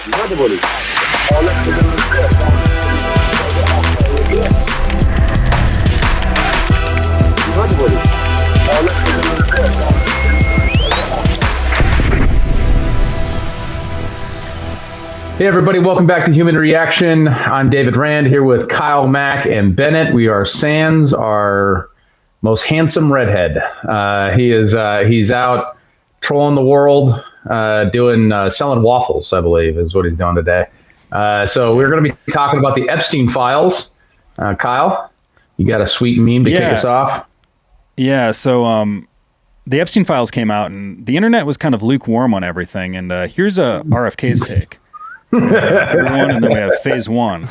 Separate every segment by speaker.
Speaker 1: Hey everybody, welcome back to Human Reaction. I'm David Rand here with Kyle, Mack, and Bennett. We are Sans, our most handsome redhead. He's out trolling the world, selling waffles, I believe, is what he's doing today. So we're going to be talking about the Epstein files. Kyle, you got a sweet meme to kick us off?
Speaker 2: Yeah, so the Epstein files came out, and the internet was kind of lukewarm on everything. And here's RFK's take. Everyone, and then we have phase one.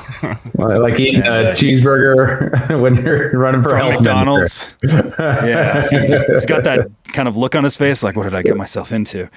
Speaker 1: Like eating a cheeseburger when you're running for
Speaker 2: from McDonald's. Yeah, he's got that kind of look on his face, like, what did I get myself into?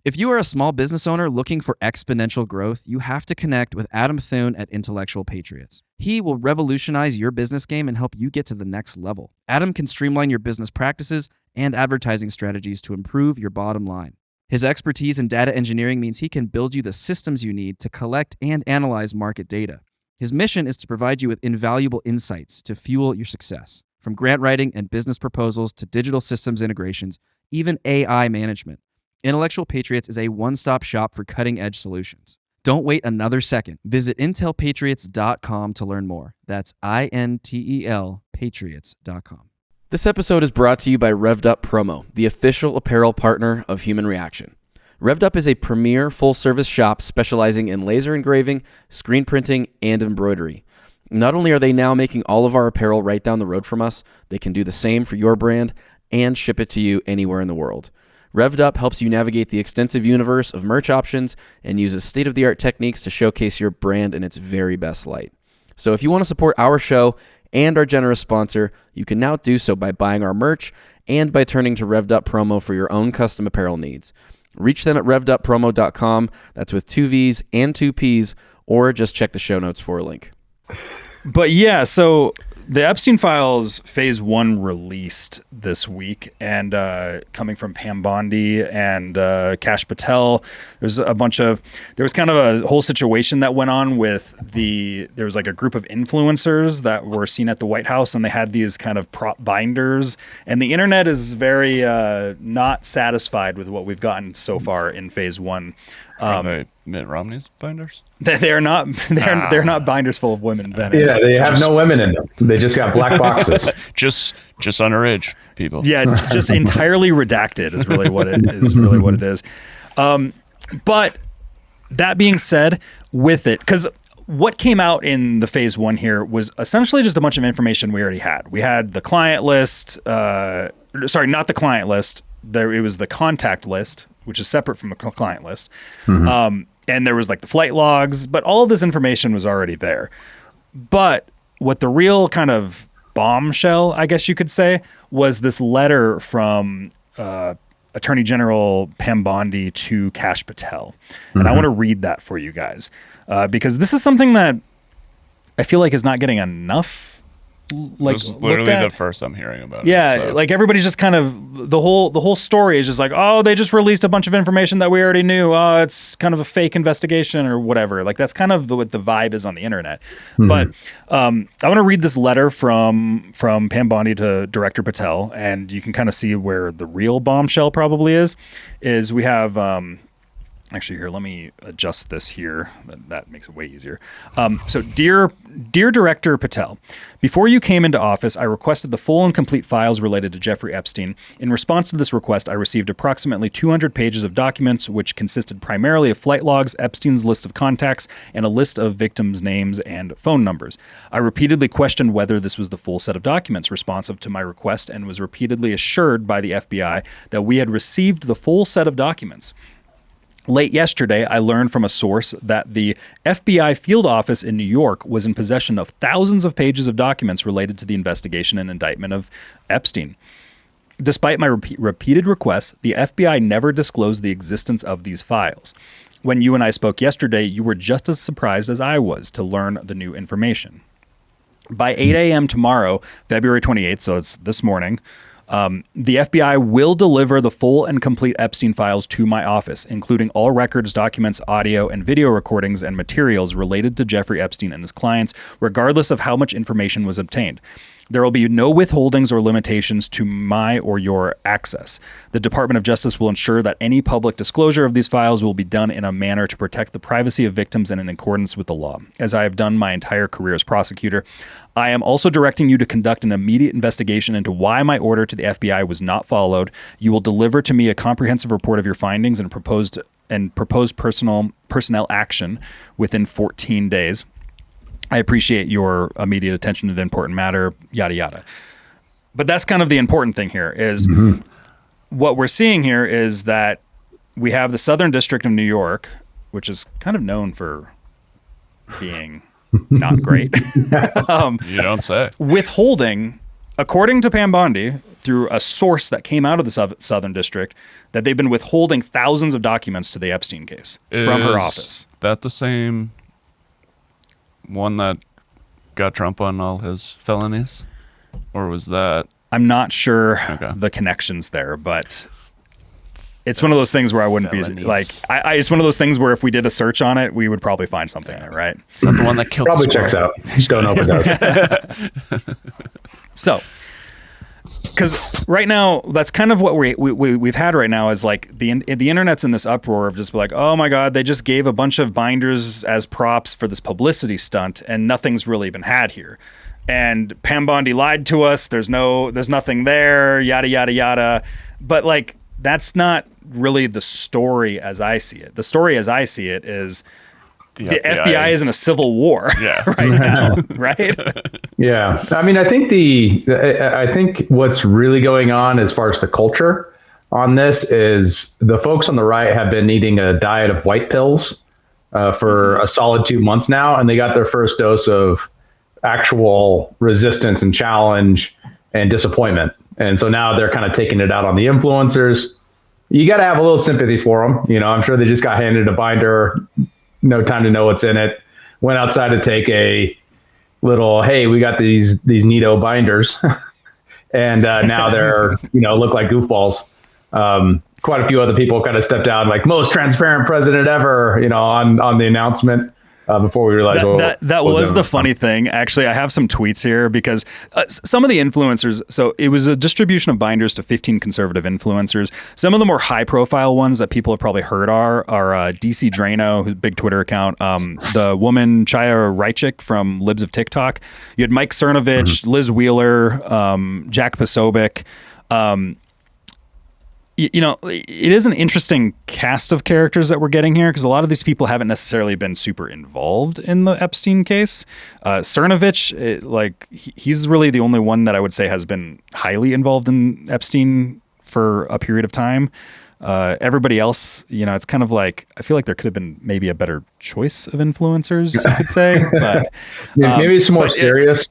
Speaker 3: If you are a small business owner looking for exponential growth, you have to connect with Adam Thune at Intellectual Patriots. He will revolutionize your business game and help you get to the next level. Adam can streamline your business practices and advertising strategies to improve your bottom line. His expertise in data engineering means he can build you the systems you need to collect and analyze market data. His mission is to provide you with invaluable insights to fuel your success. From grant writing and business proposals to digital systems integrations, even AI management, Intellectual Patriots is a one-stop shop for cutting-edge solutions. Don't wait another second. Visit intelpatriots.com to learn more. That's INTEL patriots.com. This episode is brought to you by Revved Up Promo, the official apparel partner of Human Reaction. Revved Up is a premier full-service shop specializing in laser engraving, screen printing, and embroidery. Not only are they now making all of our apparel right down the road from us, they can do the same for your brand and ship it to you anywhere in the world. Revved Up helps you navigate the extensive universe of merch options and uses state-of-the-art techniques to showcase your brand in its very best light. So if you want to support our show and our generous sponsor, you can now do so by buying our merch and by turning to Revved Up Promo for your own custom apparel needs. Reach them at revveduppromo.com. That's with 2 V's and 2 P's, or just check the show notes for a link.
Speaker 2: But yeah, so the Epstein files phase one released this week, and coming from Pam Bondi and Kash Patel, there was kind of a whole situation that went on with there was like a group of influencers that were seen at the White House, and they had these kind of prop binders, and the internet is very not satisfied with what we've gotten so far in phase one.
Speaker 4: Are they Mitt Romney's binders?
Speaker 2: They're not binders full of women, Bennett.
Speaker 1: Yeah, they have no women in them. They just got black boxes.
Speaker 4: just underage people.
Speaker 2: Yeah, just entirely redacted is really what it is. But that being said, with it, because what came out in the phase one here was essentially just a bunch of information we already had. We had the client list. Sorry, not the client list. It was the contact list, which is separate from the client list. Mm-hmm. And there was like the flight logs, but all of this information was already there. But what the real kind of bombshell, I guess you could say, was this letter from Attorney General Pam Bondi to Kash Patel. And I want to read that for you guys because this is something that I feel like is not getting enough. Like,
Speaker 4: it was literally the first I'm hearing about it.
Speaker 2: Yeah, like everybody's just kind of the whole story is just like, oh, they just released a bunch of information that we already knew. Oh, it's kind of a fake investigation or whatever. Like that's kind of what the vibe is on the internet. Mm-hmm. But I want to read this letter from Pam Bondi to Director Patel, and you can kind of see where the real bombshell probably is. Is we have. Actually, here, let me adjust this here. That makes it way easier. So, dear Director Patel, before you came into office, I requested the full and complete files related to Jeffrey Epstein. In response to this request, I received approximately 200 pages of documents, which consisted primarily of flight logs, Epstein's list of contacts, and a list of victims' names and phone numbers. I repeatedly questioned whether this was the full set of documents responsive to my request and was repeatedly assured by the FBI that we had received the full set of documents. Late yesterday, I learned from a source that the FBI field office in New York was in possession of thousands of pages of documents related to the investigation and indictment of Epstein. Despite my repeated requests, the FBI never disclosed the existence of these files. When you and I spoke yesterday, you were just as surprised as I was to learn the new information. By 8 a.m. tomorrow, February 28th, so it's this morning, The FBI will deliver the full and complete Epstein files to my office, including all records, documents, audio, and video recordings and materials related to Jeffrey Epstein and his clients, regardless of how much information was obtained. There will be no withholdings or limitations to my or your access. The Department of Justice will ensure that any public disclosure of these files will be done in a manner to protect the privacy of victims and in accordance with the law, as I have done my entire career as prosecutor. I am also directing you to conduct an immediate investigation into why my order to the FBI was not followed. You will deliver to me a comprehensive report of your findings and proposed personnel action within 14 days. I appreciate your immediate attention to the important matter, yada, yada. But that's kind of the important thing here is what we're seeing here is that we have the Southern District of New York, which is kind of known for being not great.
Speaker 4: You don't say.
Speaker 2: Withholding, according to Pam Bondi, through a source that came out of the Southern District, that they've been withholding thousands of documents to the Epstein case from her office.
Speaker 4: Is that the same one that got Trump on all his felonies? Or was that...
Speaker 2: I'm not sure the connections there, but it's one of those things where I wouldn't
Speaker 4: felonies.
Speaker 2: Be like, it's one of those things where if we did a search on it, we would probably find something there, right?
Speaker 4: Is that the one that killed
Speaker 1: Probably
Speaker 4: the
Speaker 1: checks out. Just don't know if it does.
Speaker 2: So, because right now, that's kind of what we've had right now is like the internet's in this uproar of just like, oh my God, they just gave a bunch of binders as props for this publicity stunt and nothing's really been had here. And Pam Bondi lied to us. There's nothing there, yada, yada, yada. But like, that's not really the story as I see it. The story as I see it is the FBI is in a civil war right now, right?
Speaker 1: Yeah. I mean, I think what's really going on as far as the culture on this is the folks on the right have been eating a diet of white pills for a solid 2 months now, and they got their first dose of actual resistance and challenge and disappointment. And so now they're kind of taking it out on the influencers. You got to have a little sympathy for them. You know, I'm sure they just got handed a binder, no time to know what's in it. Went outside to take a little, hey, we got these neato binders, and now they're look like goofballs. Quite a few other people kind of stepped out like most transparent president ever, on the announcement. Before we realized
Speaker 2: that was the funny thing. Actually, I have some tweets here because some of the influencers, so it was a distribution of binders to 15 conservative influencers. Some of the more high profile ones that people have probably heard are DC Drano, who's a big Twitter account, the woman Chaya Raichik from Libs of TikTok. You had Mike Cernovich, Liz Wheeler, Jack Posobiec. It is an interesting cast of characters that we're getting here because a lot of these people haven't necessarily been super involved in the Epstein case. Cernovich, he's really the only one that I would say has been highly involved in Epstein for a period of time. Everybody else, it's kind of like, I feel like there could have been maybe a better choice of influencers, I could say. But
Speaker 1: maybe some more serious,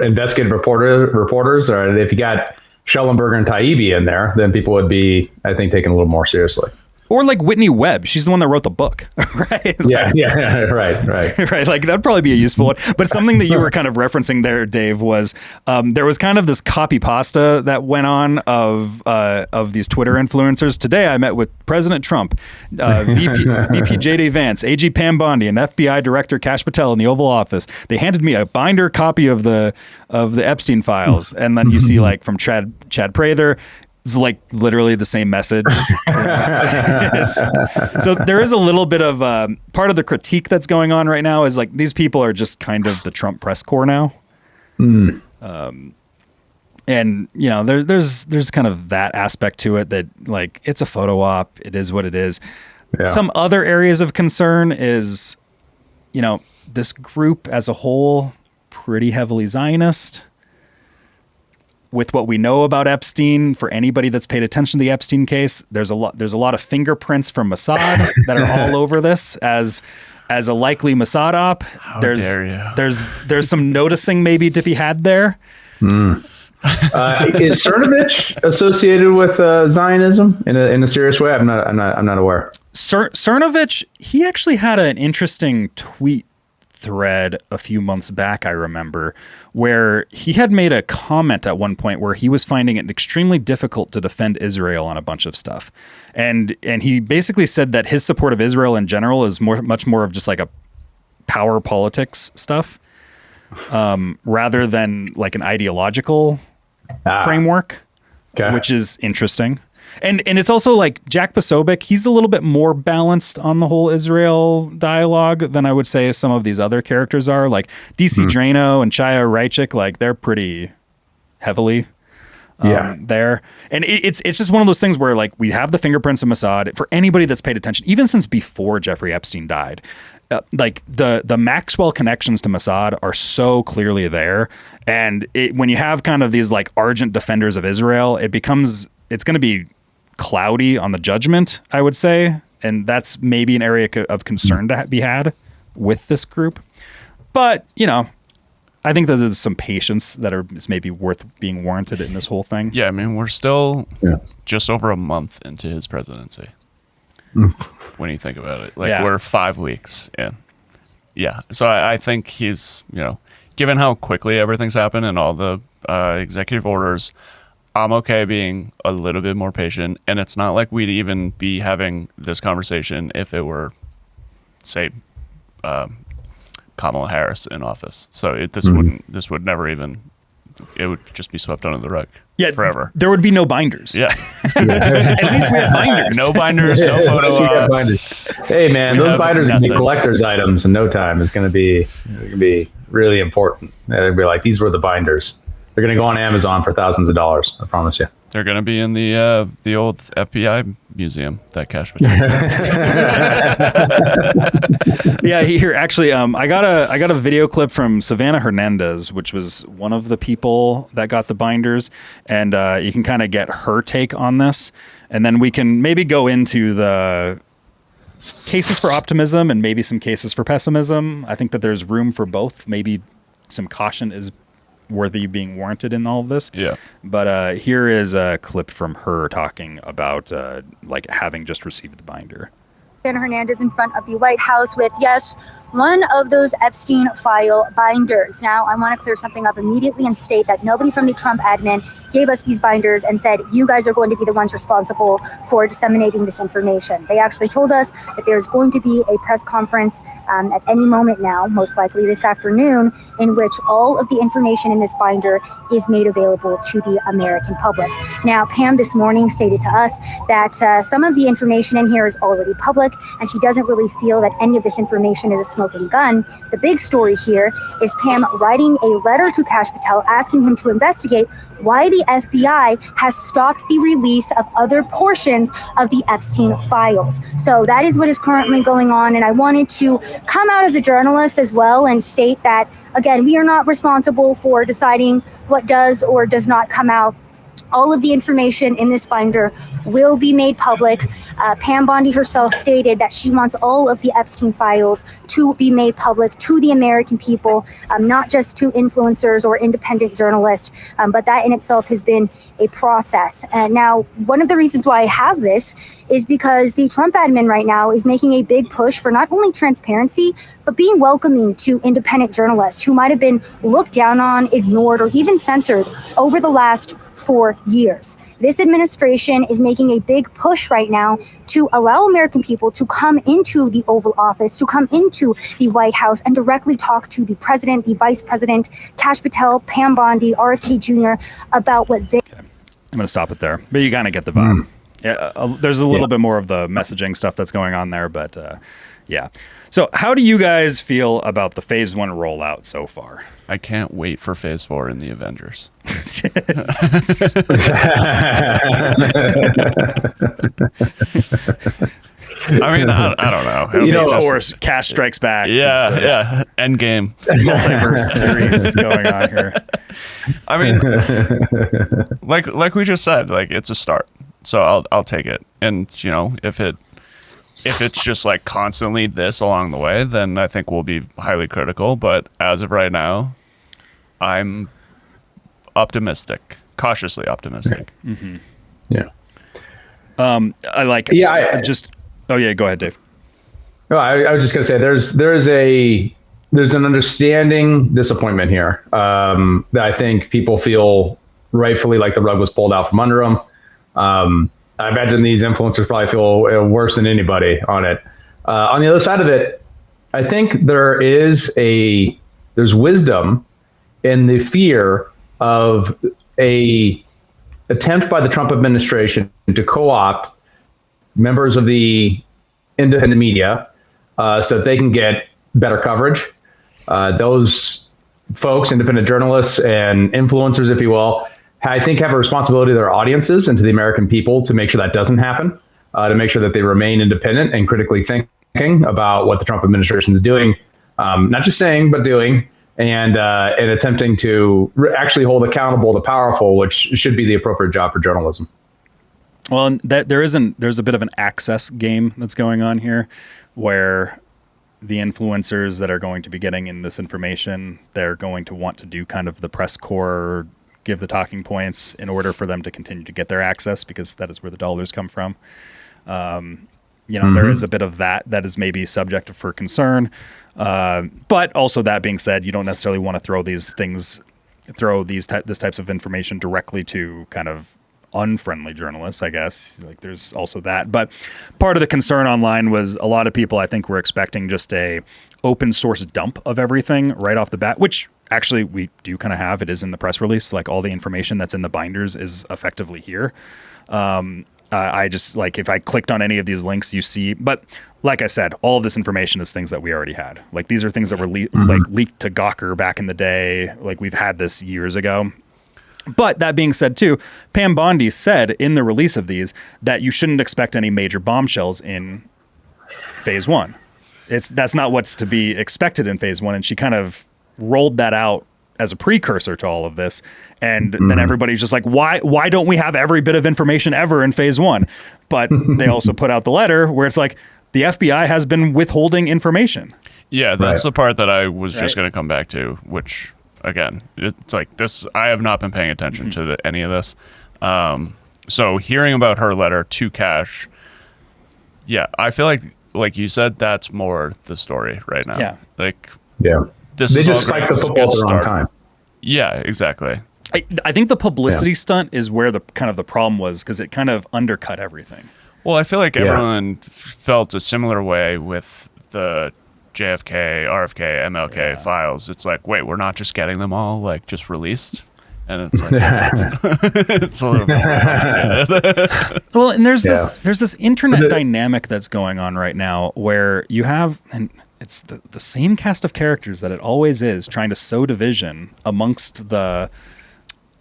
Speaker 1: investigative reporters, or if you got Schellenberger and Taibbi in there, then people would be, I think, taken a little more seriously.
Speaker 2: Or like Whitney Webb. She's the one that wrote the book, right? Right. Like that'd probably be a useful one. But something that you were kind of referencing there, Dave, was there was kind of this copy pasta that went on of these Twitter influencers. Today, I met with President Trump, VP JD Vance, AG Pam Bondi, and FBI Director Kash Patel in the Oval Office. They handed me a binder copy of the Epstein files, and then you see like from Chad Prather. It's like literally the same message. So there is a little bit of part of the critique that's going on right now is like these people are just kind of the Trump press corps now. And there's kind of that aspect to it that like it's a photo op. It is what it is. Yeah. Some other areas of concern is, this group as a whole, pretty heavily Zionist. With what we know about Epstein, for anybody that's paid attention to the Epstein case, there's a lot of fingerprints from Mossad that are all over this as a likely Mossad op. There's some noticing maybe to be had there.
Speaker 1: Is Cernovich associated with Zionism in a serious way? I'm not aware.
Speaker 2: Cernovich, he actually had an interesting tweet thread a few months back, I remember, where he had made a comment at one point where he was finding it extremely difficult to defend Israel on a bunch of stuff. And he basically said that his support of Israel in general is much more of just like a power politics stuff, rather than like an ideological framework, which is interesting. And it's also like Jack Posobiec, he's a little bit more balanced on the whole Israel dialogue than I would say some of these other characters are. Like DC Drano and Chaya Raichik, like they're pretty heavily there. And it's just one of those things where like we have the fingerprints of Mossad. For anybody that's paid attention, even since before Jeffrey Epstein died, like the Maxwell connections to Mossad are so clearly there. And when you have kind of these like ardent defenders of Israel, it's going to be cloudy on the judgment, I would say. And that's maybe an area of concern to be had with this group. But, you know, I think that there's some patience that is maybe worth being warranted in this whole thing.
Speaker 4: Yeah, I mean, we're still just over a month into his presidency. When you think about it, like we're 5 weeks in. Yeah. So I think he's, you know, given how quickly everything's happened and all the executive orders, I'm okay being a little bit more patient. And it's not like we'd even be having this conversation if it were, say, Kamala Harris in office. So this would never even, it would just be swept under the rug forever.
Speaker 2: There would be no binders.
Speaker 4: Yeah.
Speaker 2: At least we have binders.
Speaker 4: No binders, no photo ops.
Speaker 1: Hey man, those binders are going to be collector's items in no time. It's going to be really important. They'll be like, these were the binders. They're going to go on Amazon for thousands of dollars. I promise you.
Speaker 4: They're going to be in the old FBI museum, that cash.
Speaker 2: Yeah, here actually, I got a video clip from Savannah Hernandez, which was one of the people that got the binders, and you can kind of get her take on this, and then we can maybe go into the cases for optimism and maybe some cases for pessimism. I think that there's room for both. Maybe some caution is worthy being warranted in all of this.
Speaker 4: Yeah.
Speaker 2: But here is a clip from her talking about like having just received the binder.
Speaker 5: Hernandez in front of the White House with, yes, one of those Epstein file binders. Now, I want to clear something up immediately and state that nobody from the Trump admin gave us these binders and said, you guys are going to be the ones responsible for disseminating this information. They actually told us that there's going to be a press conference at any moment now, most likely this afternoon, in which all of the information in this binder is made available to the American public. Now, Pam this morning stated to us that some of the information in here is already public, and she doesn't really feel that any of this information is a smoking gun. The big story here is Pam writing a letter to Kash Patel asking him to investigate why the FBI has stopped the release of other portions of the Epstein files. So that is what is currently going on, and I wanted to come out as a journalist as well and state that, again, we are not responsible for deciding what does or does not come out. All of the information in this binder will be made public. Pam Bondi herself stated that she wants all of the Epstein files to be made public to the American people, not just to influencers or independent journalists, but that in itself has been a process. Now, one of the reasons why I have this is because the Trump admin right now is making a big push for not only transparency, but being welcoming to independent journalists who might have been looked down on, ignored, or even censored over the last 4 years. This administration is making a big push right now to allow American people to come into the Oval Office, to come into the White House and directly talk to the president, the vice president, Kash Patel, Pam Bondi, RFK Jr. about what they...
Speaker 2: Okay. I'm going to stop it there, but you kind of get the vibe. Yeah, there's a little bit more of the messaging stuff that's going on there, but yeah. So how do you guys feel about the Phase 1 rollout so far?
Speaker 4: I can't wait for Phase 4 in the Avengers. I mean, I don't know.
Speaker 2: You know, of course, Cash Strikes Back.
Speaker 4: Yeah. Endgame.
Speaker 2: Multiverse series going on here.
Speaker 4: I mean, like we just said, like it's a start. So I'll take it. And you know, if it's just like constantly this along the way, then I think we'll be highly critical. But as of right now, I'm optimistic, cautiously optimistic.
Speaker 2: Mm-hmm.
Speaker 1: Yeah.
Speaker 2: I like.
Speaker 1: Yeah.
Speaker 2: Oh yeah, go ahead, Dave.
Speaker 1: No, I was just gonna say there's a there's an understanding disappointment here that I think people feel rightfully like the rug was pulled out from under them. I imagine these influencers probably feel worse than anybody on it. On the other side of it, I think there's wisdom in the fear of a attempt by the Trump administration to co-opt members of the independent media so that they can get better coverage. Those folks, independent journalists and influencers, if you will, I think have a responsibility to their audiences and to the American people to make sure that doesn't happen, to make sure that they remain independent and critically thinking about what the Trump administration is doing, not just saying, but doing, and attempting to actually hold accountable the powerful, which should be the appropriate job for journalism.
Speaker 2: Well, and there's a bit of an access game that's going on here where the influencers that are going to be getting in this information, they're going to want to do kind of the press corps, give the talking points in order for them to continue to get their access, because that is where the dollars come from. There is a bit of that is maybe subject for concern. But also, that being said, you don't necessarily want to throw this types of information directly to kind of unfriendly journalists, I guess. Like, there's also that. But part of the concern online was a lot of people, I think, were expecting just a open source dump of everything right off the bat, which actually we do kind of have. It is in the press release. Like, all the information that's in the binders is effectively here. I just, like, if I clicked on any of these links, you see, but like I said, all of this information is things that we already had. Like, these are things that were leaked to Gawker back in the day. Like, we've had this years ago. But that being said, too, Pam Bondi said in the release of these that you shouldn't expect any major bombshells in phase one. That's not what's to be expected in phase one. And she kind of rolled that out as a precursor to all of this. And then everybody's just like, why don't we have every bit of information ever in phase one? But they also put out the letter where it's like, the FBI has been withholding information.
Speaker 4: Yeah, that's the part that I was just going to come back to, which, again, it's like this. I have not been paying attention to any of this. So hearing about her letter to Cash, I feel like you said, that's more the story right now.
Speaker 2: Yeah.
Speaker 1: This they just spiked the football at the wrong time.
Speaker 4: Yeah, exactly.
Speaker 2: I think the publicity stunt is where the problem was, because it kind of undercut everything.
Speaker 4: Well, I feel like everyone felt a similar way with the JFK, RFK, MLK files. It's like, wait, we're not just getting them all like just released, and it's like it's a little bit.
Speaker 2: Well, and there's this internet dynamic that's going on right now where you have, and it's the same cast of characters that it always is, trying to sow division amongst the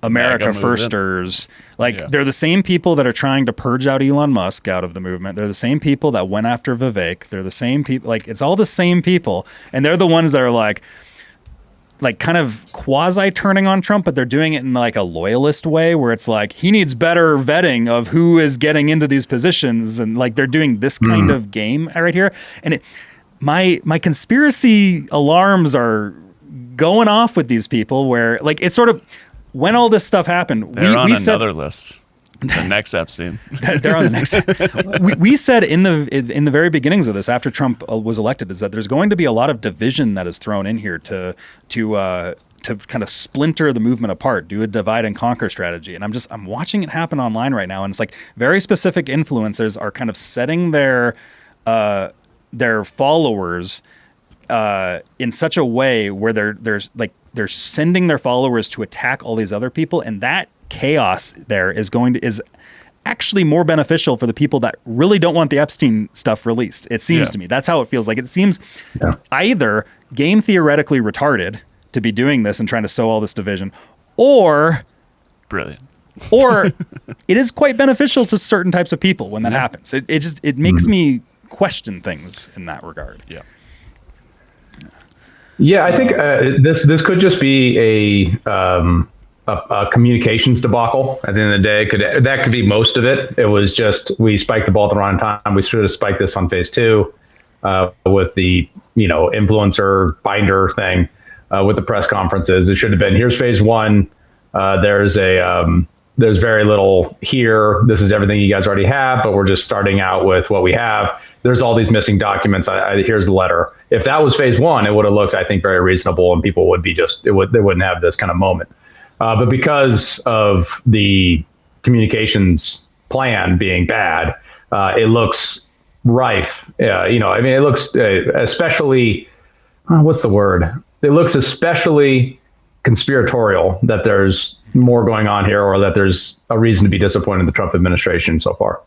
Speaker 2: America Firsters. They're the same people that are trying to purge out Elon Musk out of the movement. They're the same people that went after Vivek. They're the same people. Like, it's all the same people. And they're the ones that are like kind of quasi turning on Trump, but they're doing it in like a loyalist way where it's like, he needs better vetting of who is getting into these positions. And like, they're doing this kind of game right here. And my conspiracy alarms are going off with these people where, like, it's sort of, when all this stuff happened,
Speaker 4: they're on another list. The next Epstein.
Speaker 2: They're on the next. We said in the very beginnings of this, after Trump was elected, is that there's going to be a lot of division that is thrown in here to kind of splinter the movement apart, do a divide and conquer strategy. And I'm watching it happen online right now, and it's like very specific influencers are kind of setting their followers in such a way where they're sending their followers to attack all these other people, and that chaos there is actually more beneficial for the people that really don't want the Epstein stuff released. It seems to me. That's how it feels like. It seems either game theoretically retarded to be doing this and trying to sow all this division, or
Speaker 4: brilliant.
Speaker 2: Or it is quite beneficial to certain types of people when that happens. It makes me question things in that regard.
Speaker 4: Yeah.
Speaker 1: Yeah, I think this could just be a communications debacle at the end of the day. That could be most of it. It was just, we spiked the ball at the wrong time. We should have spiked this on phase two with the influencer binder thing with the press conferences. It should have been, here's phase one. There's very little here. This is everything you guys already have, but we're just starting out with what we have. there's all these missing documents. Here's the letter. If that was phase one, it would have looked, I think, very reasonable, and people would be they wouldn't have this kind of moment. But because of the communications plan being bad, it looks rife. It looks especially, what's the word? It looks especially conspiratorial that there's more going on here, or that there's a reason to be disappointed in the Trump administration so far.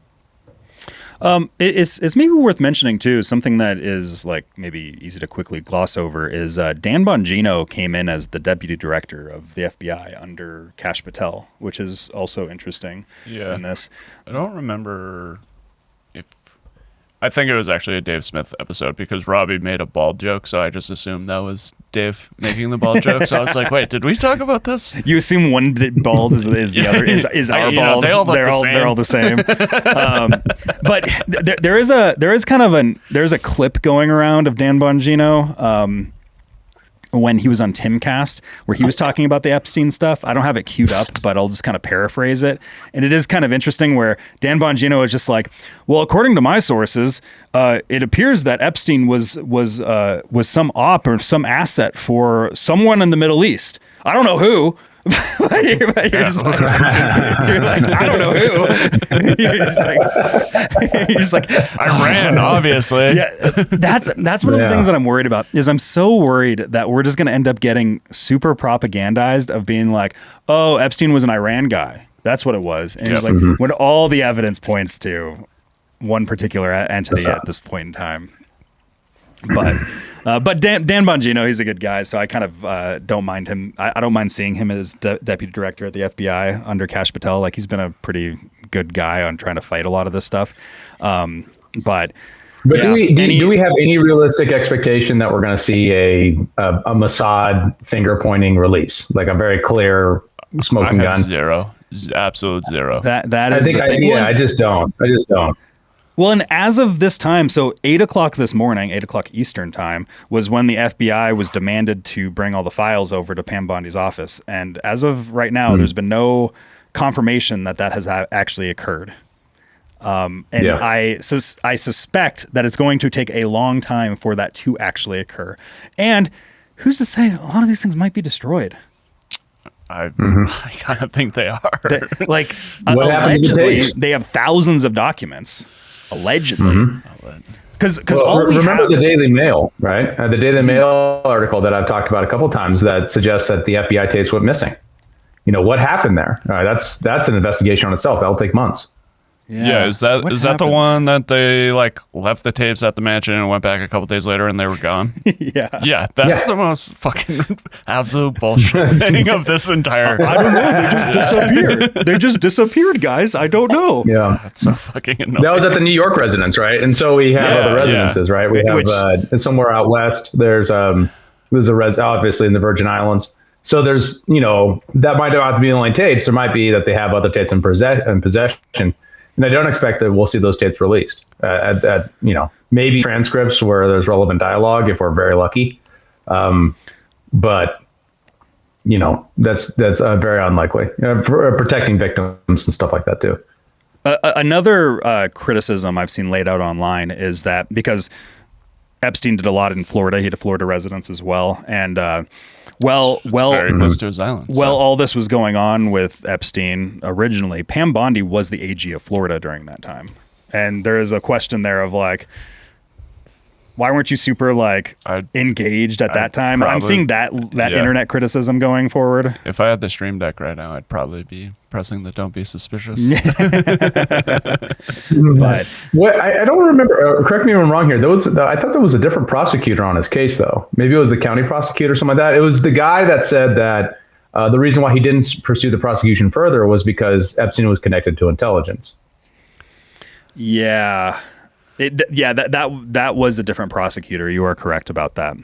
Speaker 2: It's maybe worth mentioning too, something that is like maybe easy to quickly gloss over is Dan Bongino came in as the deputy director of the FBI under Kash Patel, which is also interesting in this.
Speaker 4: I don't remember I think it was actually a Dave Smith episode, because Robbie made a bald joke, so I just assumed that was Dave making the bald joke. So I was like, wait, did we talk about this?
Speaker 2: You assume one bald is the other is our bald.
Speaker 4: They all look
Speaker 2: they're all the same. But there's a clip going around of Dan Bongino when he was on Timcast, where he was talking about the Epstein stuff. I don't have it queued up, but I'll just kind of paraphrase it. And it is kind of interesting where Dan Bongino is just like, well, according to my sources, it appears that Epstein was some op or some asset for someone in the Middle East. I don't know who. You're just like, I don't know who. You're just like
Speaker 4: Iran, obviously.
Speaker 2: Yeah, that's one of the things that I'm worried about. Is I'm so worried that we're just going to end up getting super propagandized of being like, oh, Epstein was an Iran guy. That's what it was. And it's like when all the evidence points to one particular entity at this point in time. But Dan Bongino, he's a good guy, so I kind of don't mind him. I don't mind seeing him as deputy director at the FBI under Kash Patel. Like, he's been a pretty good guy on trying to fight a lot of this stuff. But
Speaker 1: do we have any realistic expectation that we're going to see a Mossad finger pointing release, like a very clear smoking gun?
Speaker 4: Zero, absolute zero.
Speaker 2: That is.
Speaker 1: I just don't.
Speaker 2: Well, and as of this time, so 8 o'clock this morning, 8 o'clock Eastern time, was when the FBI was demanded to bring all the files over to Pam Bondi's office. And as of right now, there's been no confirmation that has actually occurred. I suspect that it's going to take a long time for that to actually occur. And who's to say a lot of these things might be destroyed?
Speaker 4: I kind of think they are.
Speaker 2: Allegedly, they have thousands of documents. Allegedly. Because
Speaker 1: remember the Daily Mail, right? The Daily Mail article that I've talked about a couple of times that suggests that the FBI tapes went missing. What happened there? That's an investigation on itself. That'll take months.
Speaker 4: Yeah, is that the one that they left the tapes at the mansion and went back a couple days later and they were gone? Yeah, that's the most fucking absolute bullshit thing of this entire.
Speaker 2: I don't know. They just disappeared. They just disappeared, guys. I don't know.
Speaker 1: Yeah,
Speaker 4: that's so fucking annoying.
Speaker 1: That was at the New York residence, right? And so we have other residences, right? We have somewhere out west. There's a obviously in the Virgin Islands. So there's that might not have to be the only tapes. There might be that they have other tapes in possession. And I don't expect that we'll see those tapes released. Maybe transcripts where there's relevant dialogue if we're very lucky. But that's very unlikely. For protecting victims and stuff like that too.
Speaker 2: Another criticism I've seen laid out online is that because Epstein did a lot in Florida, he had a Florida residence as well, and
Speaker 4: very close to his island.
Speaker 2: Well, all this was going on with Epstein originally. Pam Bondi was the AG of Florida during that time. And there is a question there of why weren't you super engaged at that time? I'm seeing that internet criticism going forward.
Speaker 4: If I had the stream deck right now, I'd probably be pressing the "Don't be suspicious."
Speaker 2: But
Speaker 1: I don't remember. Correct me if I'm wrong here. I thought there was a different prosecutor on his case, though. Maybe it was the county prosecutor, or something like that. It was the guy that said that the reason why he didn't pursue the prosecution further was because Epstein was connected to intelligence.
Speaker 2: Yeah. That was a different prosecutor. You are correct about that.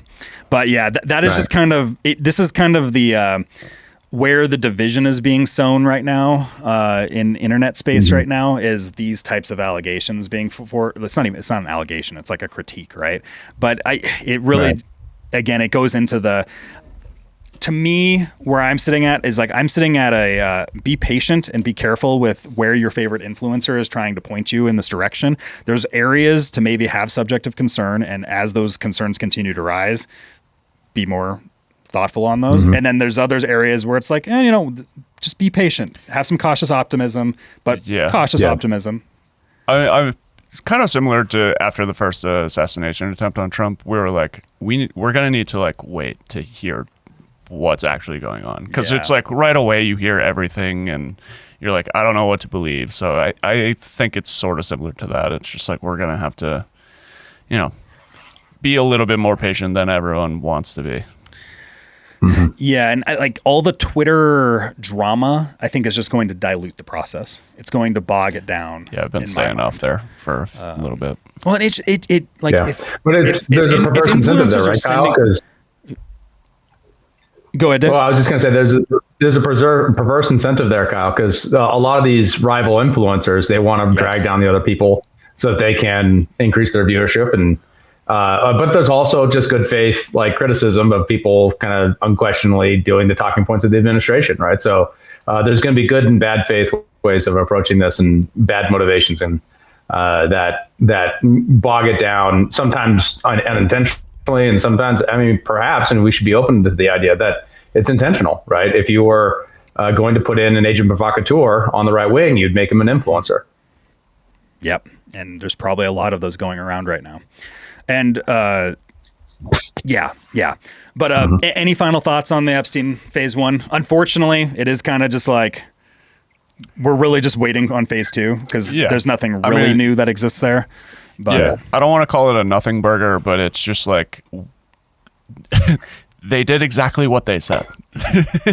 Speaker 2: But yeah, that is just kind of this is kind of the where the division is being sown right now in internet space right now is these types of allegations being it's not an allegation. It's like a critique, right? But it really again, it goes into to me, where I'm sitting at is like, I'm sitting at a be patient and be careful with where your favorite influencer is trying to point you in this direction. There's areas to maybe have subjective concern, and as those concerns continue to rise, be more thoughtful on those. And then there's others areas where it's like, just be patient, have some cautious optimism, but cautious optimism.
Speaker 4: I'm kind of similar to after the first assassination attempt on Trump. We were like, we're going to need to like wait to hear what's actually going on, because it's like right away you hear everything and you're like, I don't know what to believe. So I think it's sort of similar to that. It's just like we're gonna have to be a little bit more patient than everyone wants to be.
Speaker 2: Yeah, and like all the Twitter drama, I think is just going to dilute the process. It's going to bog it down.
Speaker 4: Yeah, I've been staying off there for a little bit.
Speaker 2: Well, there's a perverse
Speaker 1: incentive there, right, Kyle?
Speaker 2: Go ahead, Dave.
Speaker 1: Well, I was just going to say there's a perverse incentive there, Kyle, because a lot of these rival influencers, they want to drag down the other people so that they can increase their viewership. And but there's also just good faith, like criticism of people kind of unquestionably doing the talking points of the administration, right? So there's going to be good and bad faith ways of approaching this, and bad motivations, and that bog it down, sometimes unintentionally. And sometimes, perhaps, and we should be open to the idea that it's intentional, right? If you were going to put in an agent provocateur on the right wing, you'd make him an influencer.
Speaker 2: Yep. And there's probably a lot of those going around right now. And yeah. But any final thoughts on the Epstein phase 1? Unfortunately, it is kind of just like, we're really just waiting on phase 2 because there's nothing really new that exists there. But
Speaker 4: I don't want to call it a nothing burger, but it's just like they did exactly what they said.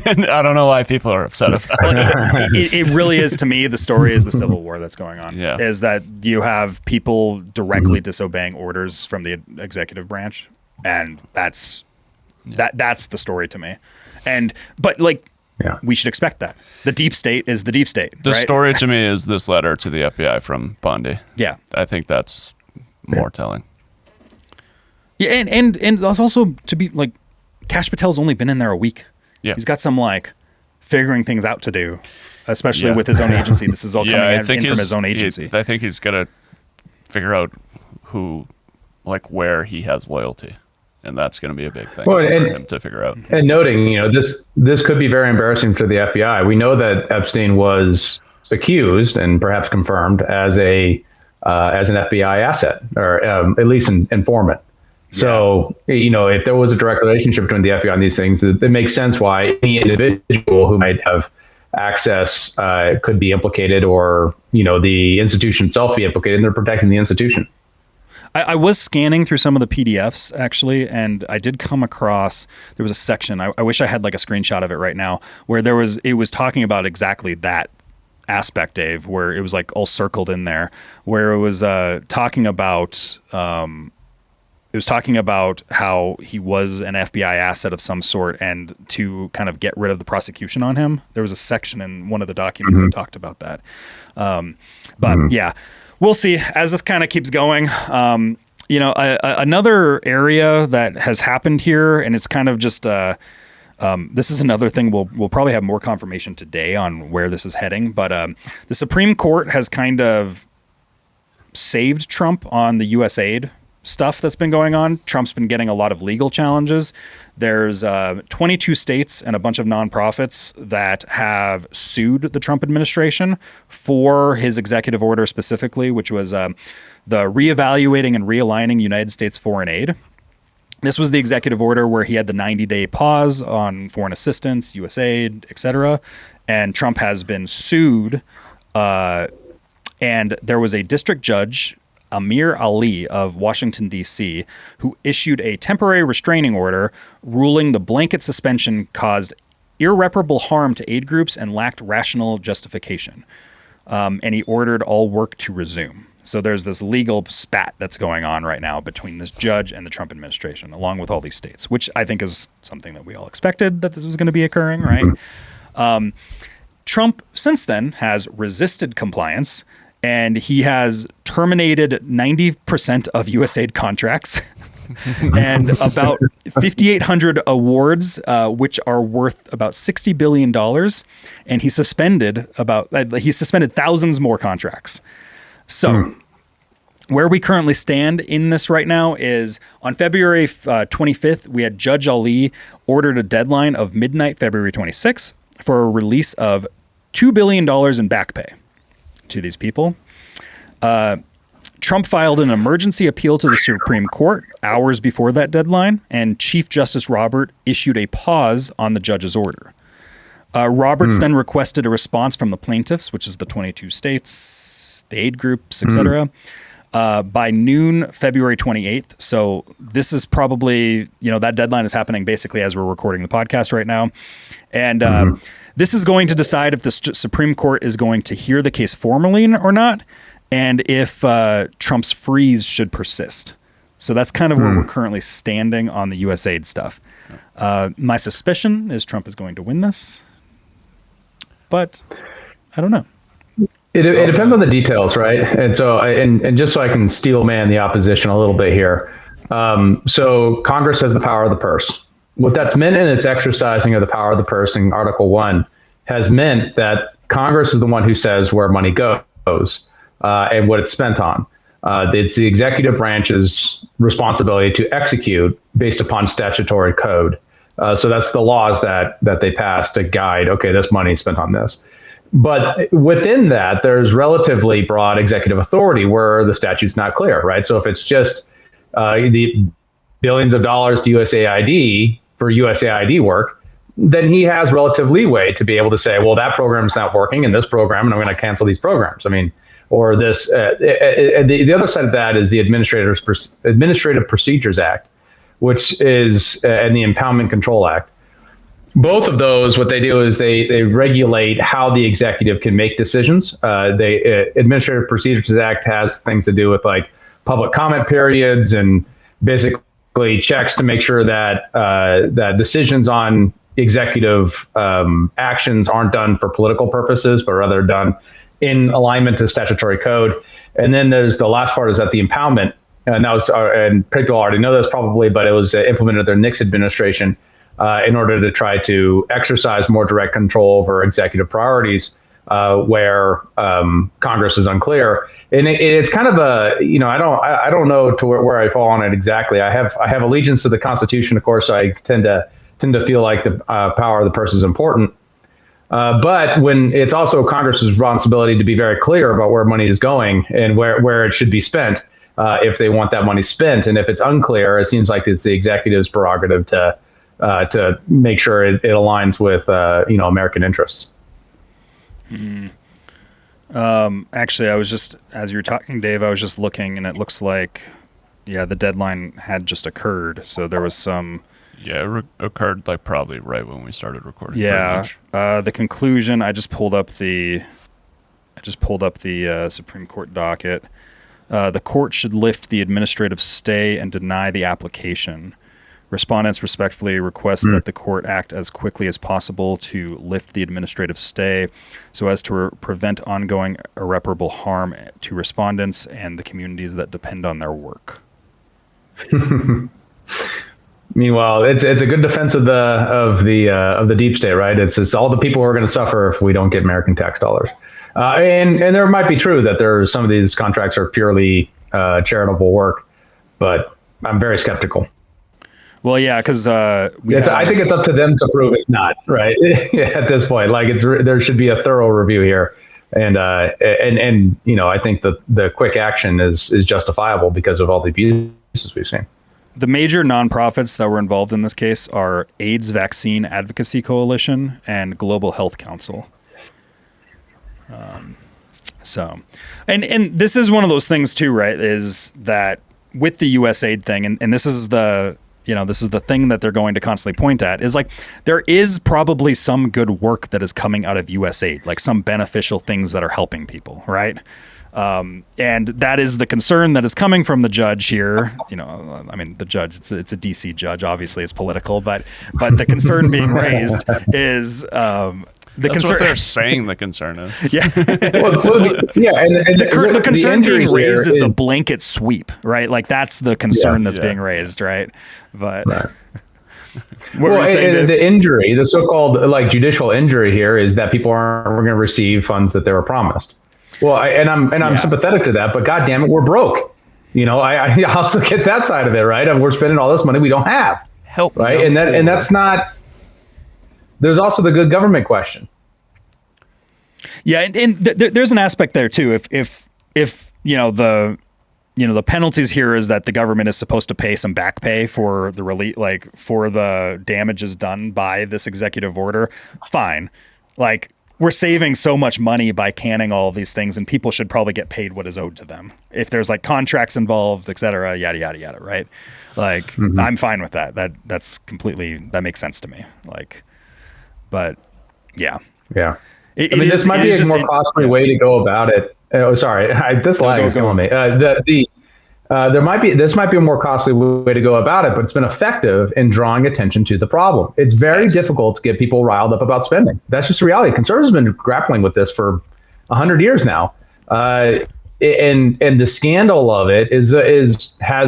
Speaker 4: And I don't know why people are upset about it.
Speaker 2: It really is, to me, the story is the civil war that's going on.
Speaker 4: Yeah.
Speaker 2: Is that you have people directly disobeying orders from the executive branch, and that's the story to me. But we should expect that. The deep state is the deep state.
Speaker 4: The story to me is this letter to the FBI from Bundy.
Speaker 2: Yeah.
Speaker 4: I think that's more telling.
Speaker 2: Yeah, and that's also to be like, Kash Patel's only been in there a week.
Speaker 4: Yeah.
Speaker 2: He's got some figuring things out to do, especially with his own agency. This is all coming in from his own agency.
Speaker 4: I think he's got to figure out where he has loyalty. And that's going to be a big thing for him to figure out.
Speaker 1: And noting, this could be very embarrassing for the FBI. We know that Epstein was accused and perhaps confirmed as an FBI asset, or at least an informant. Yeah. So, if there was a direct relationship between the FBI and these things, it makes sense why any individual who might have access could be implicated, or, the institution itself be implicated, and they're protecting the institution.
Speaker 2: I was scanning through some of the PDFs, actually, and I did come across, there was a section, I wish I had a screenshot of it right now, where it was talking about exactly that aspect, Dave, where it was all circled in there, where it was talking about how he was an FBI asset of some sort, and to kind of get rid of the prosecution on him. There was a section in one of the documents that talked about that. Yeah. We'll see as this kind of keeps going. Another area that has happened here, and it's kind of just this is another thing we'll probably have more confirmation today on where this is heading. But the Supreme Court has kind of saved Trump on the USAID stuff that's been going on. Trump's been getting a lot of legal challenges. There's 22 states and a bunch of nonprofits that have sued the Trump administration for his executive order specifically, which was the reevaluating and realigning United States foreign aid. This was the executive order where he had the 90-day pause on foreign assistance, USAID, et cetera. And Trump has been sued. And there was a district judge, Amir Ali of Washington, D.C., who issued a temporary restraining order ruling the blanket suspension caused irreparable harm to aid groups and lacked rational justification. And he ordered all work to resume. So there's this legal spat that's going on right now between this judge and the Trump administration, along with all these states, which I think is something that we all expected that this was going to be occurring, right? Trump, since then, has resisted compliance, and he has terminated 90% of USAID contracts. and about 5,800 awards, which are worth about $60 billion. And he suspended thousands more contracts. So where we currently stand in this right now is on February 25th, we had Judge Ali ordered a deadline of midnight, February 26th, for a release of $2 billion in back pay to these people. Trump filed an emergency appeal to the Supreme Court hours before that deadline, and Chief Justice Roberts issued a pause on the judge's order. Roberts then requested a response from the plaintiffs, which is the 22 states, the aid groups, etc., by noon, February 28th. So this is probably, that deadline is happening basically as we're recording the podcast right now. And this is going to decide if the Supreme Court is going to hear the case formally or not, and if Trump's freeze should persist. So that's kind of where we're currently standing on the USAID stuff. My suspicion is Trump is going to win this, but I don't know.
Speaker 1: It depends on the details, right? And so, and just so I can steel man the opposition a little bit here. So Congress has the power of the purse. What that's meant in its exercising of the power of the purse in Article 1 has meant that Congress is the one who says where money goes and what it's spent on. It's the executive branch's responsibility to execute based upon statutory code. So that's the laws that they pass to guide, okay, this money is spent on this. But within that, there's relatively broad executive authority where the statute's not clear, right? So if it's just the billions of dollars to USAID for USAID work, then he has relative leeway to be able to say, well, that program's not working in this program, and I'm going to cancel these programs. I mean, or this. The other side of that is the Administrative Procedures Act, which is and the Impoundment Control Act. Both of those, what they do is they regulate how the executive can make decisions. The Administrative Procedures Act has things to do with like public comment periods and basically checks to make sure that that decisions on executive actions aren't done for political purposes, but rather done in alignment to statutory code. And then there's the last part is that the impoundment, and people already know this probably, but it was implemented under the Nixon administration. In order to try to exercise more direct control over executive priorities, where Congress is unclear, and it's kind of a I don't know to where I fall on it exactly. I have allegiance to the Constitution, of course. So I tend to feel like the power of the purse is important, but when it's also Congress's responsibility to be very clear about where money is going and where it should be spent, if they want that money spent, and if it's unclear, it seems like it's the executive's prerogative to make sure it aligns with American interests.
Speaker 2: Actually, I was just, as you were talking, Dave, I was just looking, and it looks like, the deadline had just occurred. So there was some.
Speaker 4: Yeah, it occurred like probably right when we started recording.
Speaker 2: Yeah, the conclusion. I just pulled up the Supreme Court docket. The court should lift the administrative stay and deny the application. Respondents respectfully request that the court act as quickly as possible to lift the administrative stay so as to prevent ongoing irreparable harm to respondents and the communities that depend on their work.
Speaker 1: Meanwhile, it's a good defense of the deep state, right? It's all the people who are going to suffer if we don't get American tax dollars. And there might be true that there's some of these contracts are purely charitable work, but I'm very skeptical.
Speaker 2: Well, yeah, because I
Speaker 1: think it's up to them to prove it's not, right? At this point, like there should be a thorough review here, and I think the quick action is justifiable because of all the abuses we've seen.
Speaker 2: The major nonprofits that were involved in this case are AIDS Vaccine Advocacy Coalition and Global Health Council. And this is one of those things too, right? Is that with the USAID thing, and this is the thing that they're going to constantly point at, is like there is probably some good work that is coming out of USAID, like some beneficial things that are helping people, right? And that is the concern that is coming from the judge here. The judge, it's a DC judge, obviously it's political, but the concern being raised is
Speaker 4: That's what they're saying the concern is.
Speaker 2: Yeah.
Speaker 1: Yeah. And
Speaker 2: the concern being raised is
Speaker 1: the
Speaker 2: the blanket sweep, right? Like that's the concern that's being raised, right? But
Speaker 1: the injury, the so-called like judicial injury here is that people aren't going to receive funds that they were promised. Well, I'm sympathetic to that, but God damn it, we're broke. I also get that side of it, right? And we're spending all this money we don't have.
Speaker 4: Help,
Speaker 1: right? And that's not. There's also the good government question.
Speaker 2: Yeah, and there's an aspect there too. If the penalties here is that the government is supposed to pay some back pay for the for the damages done by this executive order, fine. Like, we're saving so much money by canning all of these things, and people should probably get paid what is owed to them. If there's like contracts involved, et cetera, yada, yada, yada, right? Like, I'm fine with that. That makes sense to me. Like, but yeah.
Speaker 1: Yeah. This might be a more costly way to go about it. Oh, sorry. This lag is killing me. This might be a more costly way to go about it, but it's been effective in drawing attention to the problem. It's very difficult to get people riled up about spending. That's just reality. Conservatives have been grappling with this for 100 years now. And the scandal of it has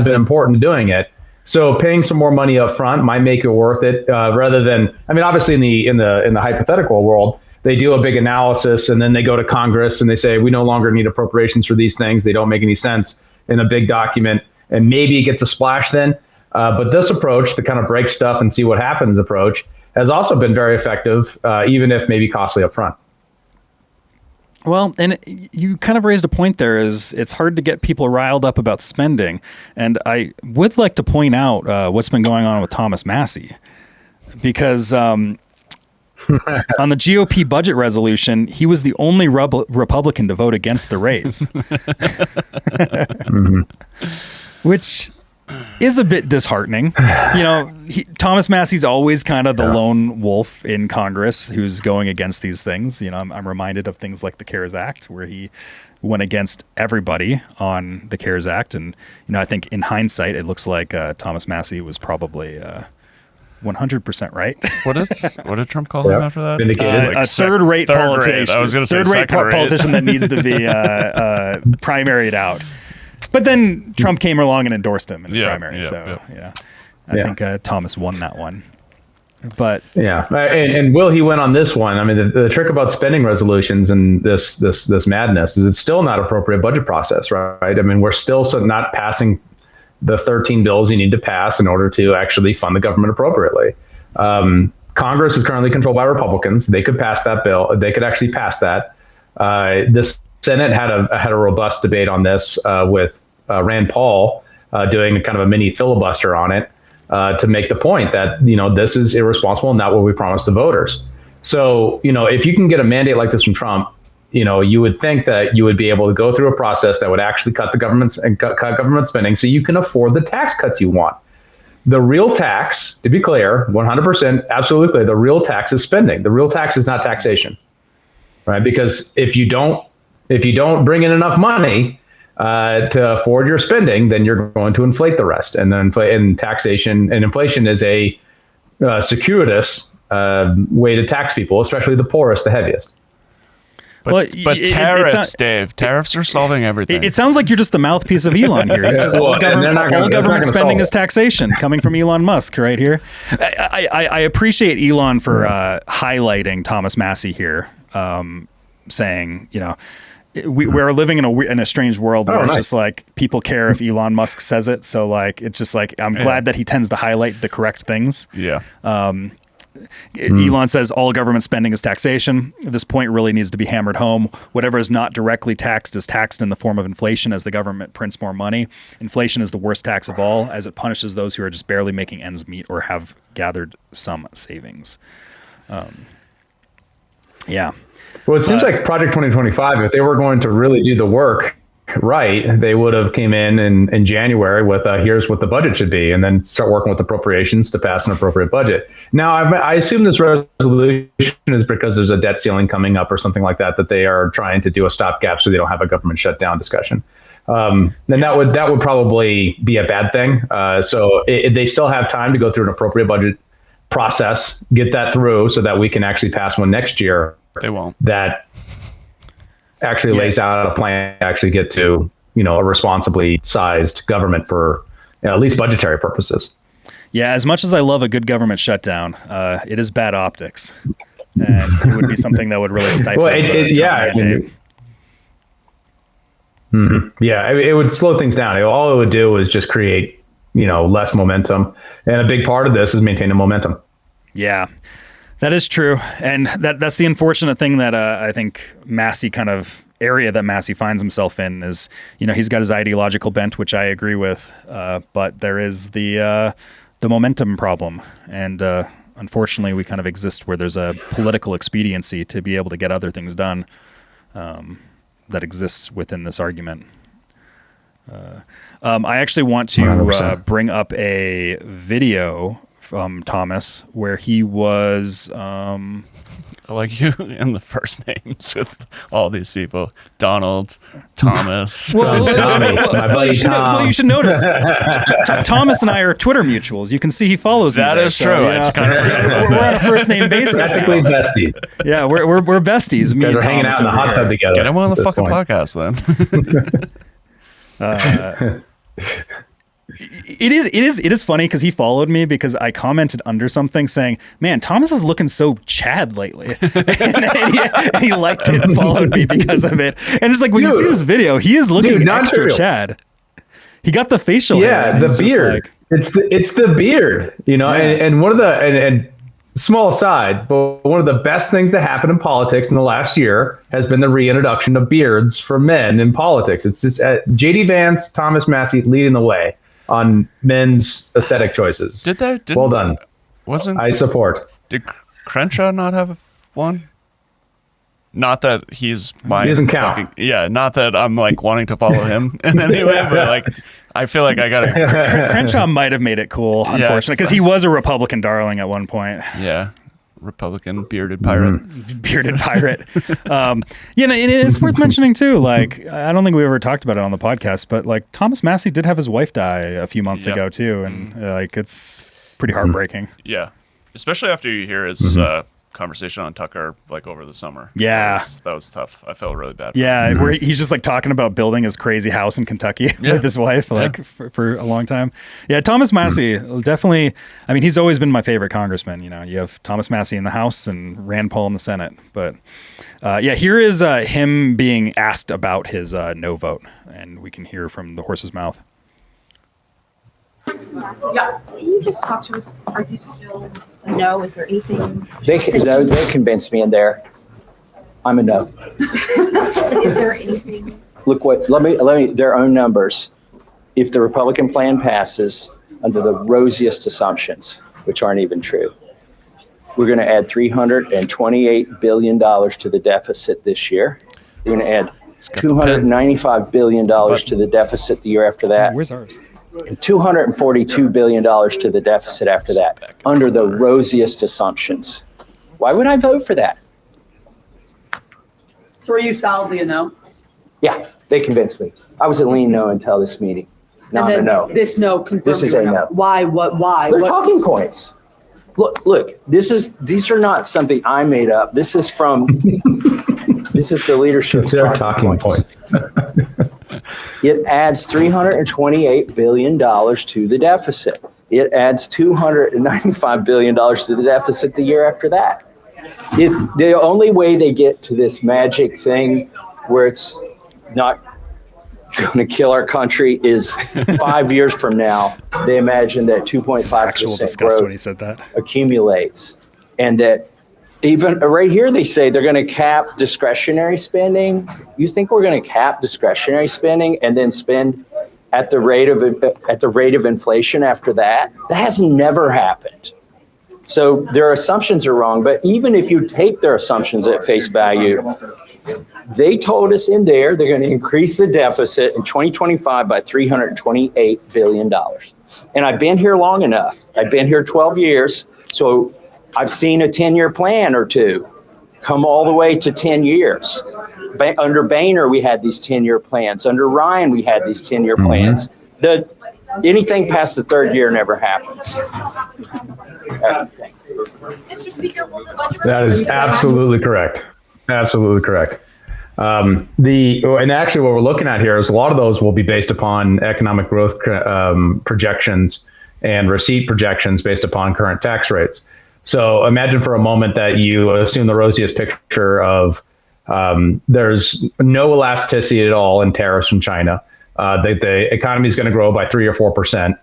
Speaker 1: been important to doing it. So paying some more money up front might make it worth it, rather than, obviously in the hypothetical world, they do a big analysis and then they go to Congress and they say, we no longer need appropriations for these things. They don't make any sense in a big document, and maybe it gets a splash then. But this approach, the kind of break stuff and see what happens approach, has also been very effective, even if maybe costly up front.
Speaker 2: Well, and you kind of raised a point there, is it's hard to get people riled up about spending. And I would like to point out what's been going on with Thomas Massie, because on the GOP budget resolution, he was the only Republican to vote against the raise, which is a bit disheartening. Thomas Massie's always kind of the lone wolf in Congress who's going against these things. I'm reminded of things like the CARES Act, where he went against everybody on the CARES Act. And, I think in hindsight, it looks like Thomas Massie was probably 100% right.
Speaker 4: What did Trump call him after that?
Speaker 2: A third-rate politician.
Speaker 4: I was going to say
Speaker 2: third-rate politician that needs to be primaried out. But then Trump came along and endorsed him in his primary. I think Thomas won that one. But
Speaker 1: and will he win on this one? The trick about spending resolutions and this madness is it's still not appropriate budget process, right? We're still not passing the 13 bills you need to pass in order to actually fund the government appropriately. Congress is currently controlled by Republicans. They could pass that bill. They could actually pass that. The Senate had a robust debate on this with Rand Paul doing kind of a mini filibuster on it to make the point that, this is irresponsible and not what we promised the voters. So, if you can get a mandate like this from Trump, you would think that you would be able to go through a process that would actually cut the government's and cut government spending so you can afford the tax cuts you want. The real tax, to be clear, 100%, absolutely, the real tax is spending. The real tax is not taxation, right? Because if you don't bring in enough money to afford your spending, then you're going to inflate the rest. And then taxation and inflation is a circuitous way to tax people, especially the poorest, the heaviest.
Speaker 4: But tariffs, Dave, tariffs are solving everything.
Speaker 2: It sounds like you're just the mouthpiece of Elon here. He says all government spending is taxation, coming from Elon Musk right here. I appreciate Elon for highlighting Thomas Massie here, saying, we're living in a strange world where it's just like people care if Elon Musk says it. So like, it's just like, I'm glad that he tends to highlight the correct things.
Speaker 4: Yeah.
Speaker 2: Elon says all government spending is taxation. This point really needs to be hammered home. Whatever is not directly taxed is taxed in the form of inflation as the government prints more money. Inflation is the worst tax of all, as it punishes those who are just barely making ends meet or have gathered some savings.
Speaker 1: Well, it seems like Project 2025, if they were going to really do the work right, they would have came in January with here's what the budget should be, and then start working with appropriations to pass an appropriate budget. Now, I assume this resolution is because there's a debt ceiling coming up or something like that they are trying to do a stopgap so they don't have a government shutdown discussion. Then that would probably be a bad thing. So they still have time to go through an appropriate budget process, get that through so that we can actually pass one next year.
Speaker 4: They won't.
Speaker 1: That actually lays out a plan to actually get to, a responsibly sized government for at least budgetary purposes.
Speaker 2: Yeah, as much as I love a good government shutdown, it is bad optics. And it would be something that would really stifle
Speaker 1: it would slow things down. All it would do is just create, less momentum. And a big part of this is maintaining momentum.
Speaker 2: Yeah, that is true. And that's the unfortunate thing that I think Massie that Massie finds himself in is, he's got his ideological bent, which I agree with. But there is the momentum problem. And unfortunately, we kind of exist where there's a political expediency to be able to get other things done that exists within this argument. I actually want to bring up a video from Thomas where he was...
Speaker 4: I like you in the first names with all these people. Donald, Thomas.
Speaker 1: Tommy, my buddy Tom.
Speaker 2: Well, you should notice Thomas and I are Twitter mutuals. You can see he follows me.
Speaker 4: That is true.
Speaker 2: We're on a first name basis.
Speaker 1: Technically besties.
Speaker 2: Yeah, we're besties. Me and
Speaker 1: hanging out in the hot tub together.
Speaker 4: Get him on the fucking podcast
Speaker 2: then. It is funny because he followed me because I commented under something saying, "Man, Thomas is looking so Chad lately," and he liked it and followed me because of it. And it's like when you see this video, he is looking extra Chad. He got the facial hair.
Speaker 1: The beard. It's the beard, And one of the and small aside, but one of the best things that happened in politics in the last year has been the reintroduction of beards for men in politics. It's just J.D. Vance, Thomas Massie leading the way on men's aesthetic choices. Well done. I support.
Speaker 4: Did Crenshaw not have one? Not that he's my...
Speaker 1: He doesn't count.
Speaker 4: Not that I'm wanting to follow him in any way, but I feel like I gotta...
Speaker 2: Crenshaw might have made it cool, unfortunately, because he was a Republican darling at one point.
Speaker 4: Yeah. Republican bearded pirate.
Speaker 2: Bearded pirate. And it's worth mentioning too. I don't think we ever talked about it on the podcast, but Thomas Massie did have his wife die a few months ago too, and it's pretty heartbreaking.
Speaker 4: Yeah, especially after you hear his conversation on Tucker over the summer.
Speaker 2: Yeah,
Speaker 4: that was tough. I felt really bad.
Speaker 2: Yeah, where he's just talking about building his crazy house in Kentucky with his wife for a long time. Yeah, Thomas Massie definitely. I mean, he's always been my favorite congressman. You have Thomas Massie in the House and Rand Paul in the Senate. But here is him being asked about his no vote, and we can hear from the horse's mouth.
Speaker 6: Yeah. Can you just talk to us? Are you still a no? Is there anything?
Speaker 7: They convinced me in there. I'm a no.
Speaker 6: Is there anything?
Speaker 7: Look let me their own numbers. If the Republican plan passes under the rosiest assumptions, which aren't even true, we're going to add $328 billion to the deficit this year. We're going to add $295 billion to the deficit the year after that.
Speaker 2: Where's ours?
Speaker 7: And $242 billion to the deficit after that, under the rosiest assumptions. Why would I vote for that?
Speaker 6: So are you solidly a no?
Speaker 7: Yeah, they convinced me. I was a lean no until this meeting. Now I'm a no.
Speaker 6: This no confirms.
Speaker 7: This is a no.
Speaker 6: Why? Why?
Speaker 7: They're talking points. Look. These are not something I made up. This is from. This is the leadership's talking points. It adds $328 billion to the deficit. It adds $295 billion to the deficit the year after that. The only way they get to this magic thing where it's not going to kill our country is 5 years from now. They imagine that 2.5% growth
Speaker 2: when he said that
Speaker 7: accumulates, and that even right here they say they're going to cap discretionary spending. You think we're going to cap discretionary spending and then spend at the rate of inflation after that? That has never happened. So their assumptions are wrong. But even if you take their assumptions at face value, they told us in there they're going to increase the deficit in 2025 by $328 billion. And I've been here long enough. I've been here 12 years. So I've seen a 10-year plan or two come all the way to 10 years. Under Banter, we had these 10-year plans. Under Ryan, we had these 10-year plans. Anything past the third year never happens.
Speaker 6: Mr. Speaker, will the budget
Speaker 1: That is absolutely correct. Absolutely correct. And actually what we're looking at here is a lot of those will be based upon economic growth projections and receipt projections based upon current tax rates. So imagine for a moment that you assume the rosiest picture of there's no elasticity at all in tariffs from China. The economy is going to grow by 3 or 4%.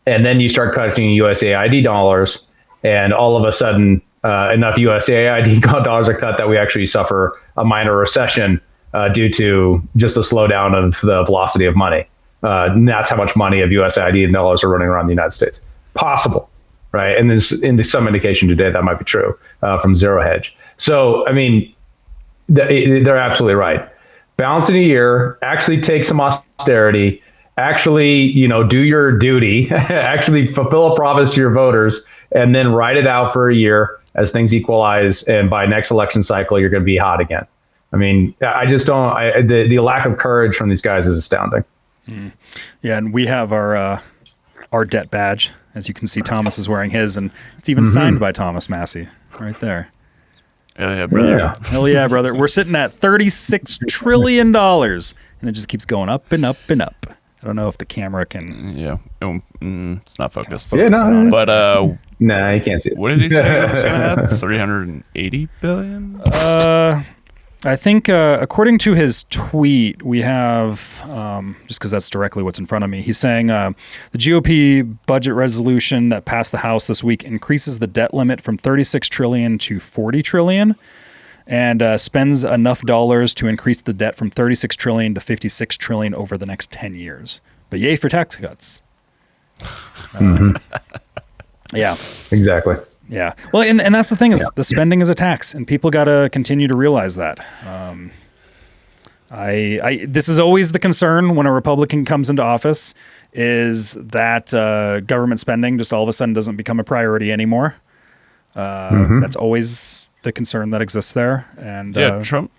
Speaker 1: And then you start cutting USAID dollars, and all of a sudden enough USAID dollars are cut that we actually suffer a minor recession due to just the slowdown of the velocity of money. And that's how much money of USAID dollars are running around the United States. Possible, right? And there's some indication today that might be true from Zero Hedge. So, I mean, they're absolutely right. Balancing a year, actually take some austerity, actually, do your duty, actually fulfill a promise to your voters, and then ride it out for a year as things equalize. And by next election cycle, you're going to be hot again. I mean, I just don't. The lack of courage from these guys is astounding.
Speaker 2: Yeah, and we have our debt badge, as you can see. Thomas is wearing his, and it's even signed by Thomas Massie right there.
Speaker 4: Hell yeah, brother.
Speaker 1: Yeah.
Speaker 2: Hell yeah, brother. We're sitting at $36 trillion, and it just keeps going up and up and up. I don't know if the camera can.
Speaker 4: Yeah, it's not focused.
Speaker 1: Yeah, no.
Speaker 4: But
Speaker 1: Nah, you can't see it.
Speaker 4: what did he say? It was going to add 380 billion.
Speaker 2: I think according to his tweet, we have just because that's directly what's in front of me. He's saying the GOP budget resolution that passed the House this week increases the debt limit from 36 trillion to 40 trillion, and spends enough dollars to increase the debt from 36 trillion to 56 trillion over the next 10 years. But yay for tax cuts. Yeah,
Speaker 1: Exactly.
Speaker 2: yeah. Well, and that's the thing is the spending is a tax, and people got to continue to realize that. This is always the concern when a Republican comes into office is that government spending just all of a sudden doesn't become a priority anymore. That's always the concern that exists there. And
Speaker 4: Yeah, Trump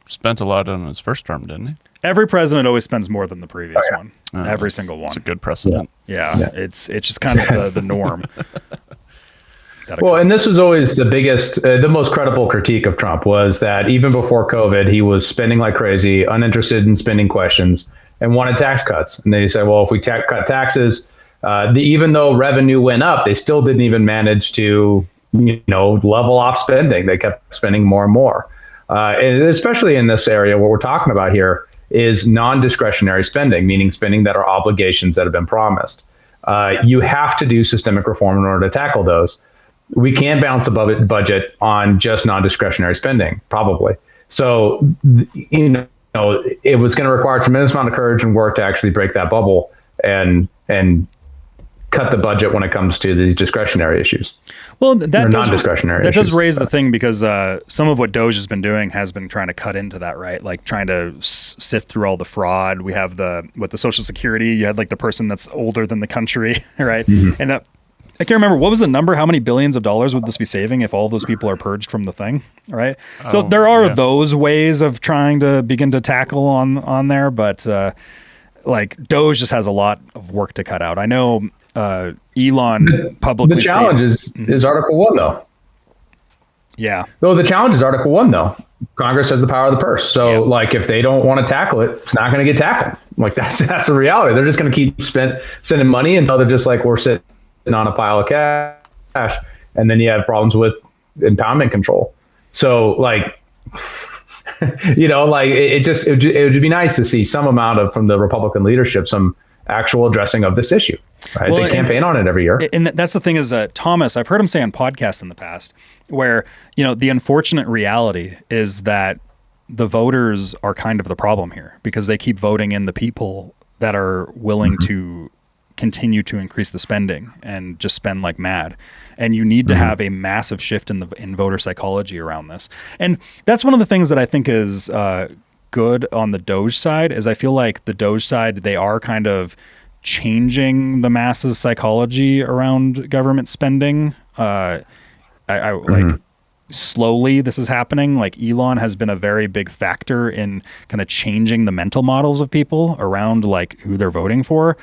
Speaker 4: spent a lot on his first term, didn't he?
Speaker 2: every president always spends more than the previous one. Every single one.
Speaker 4: It's a good precedent.
Speaker 2: Yeah. It's just kind of the norm.
Speaker 1: Well, and this was always the biggest, the most credible critique of Trump was that even before COVID, he was spending like crazy, uninterested in spending questions, and wanted tax cuts. And they said, well, if we cut taxes, even though revenue went up, they still didn't even manage to, level off spending. They kept spending more and more. And especially in this area, what we're talking about here is non-discretionary spending, meaning spending that are obligations that have been promised. You have to do systemic reform in order to tackle those. We can't balance the budget on just non-discretionary spending, probably. So, it was going to require a tremendous amount of courage and work to actually break that bubble and cut the budget when it comes to these discretionary issues.
Speaker 2: Well, that does raise the thing, because some of what Doge has been doing has been trying to cut into that, right? Like trying to sift through all the fraud. We have the Social Security. You had like the person that's older than the country, right? Mm-hmm. And I can't remember, what was the number? How many billions of dollars would this be saving if all those people are purged from the thing, right? So there are those ways of trying to begin to tackle on there, but like Doge just has a lot of work to cut out. I know Elon publicly
Speaker 1: the challenge is Article 1, though.
Speaker 2: Yeah.
Speaker 1: Though the challenge is Article 1, though. Congress has the power of the purse. So, like, if they don't want to tackle it, it's not going to get tackled. Like, that's the reality. They're just going to keep sending money until they're just like, we're sitting on a pile of cash. And then you have problems with impoundment control. So, like, it would be nice to see some amount from the Republican leadership, some actual addressing of this issue. Right? Well, they campaign on it every year.
Speaker 2: And that's the thing is Thomas, I've heard him say on podcasts in the past where, the unfortunate reality is that the voters are kind of the problem here, because they keep voting in the people that are willing to continue to increase the spending and just spend like mad. And you need to have a massive shift in voter psychology around this. And that's one of the things that I think is good on the Doge side, is I feel like the Doge side, they are kind of changing the masses' psychology around government spending. Like slowly this is happening. Like Elon has been a very big factor in kind of changing the mental models of people around like who they're voting for.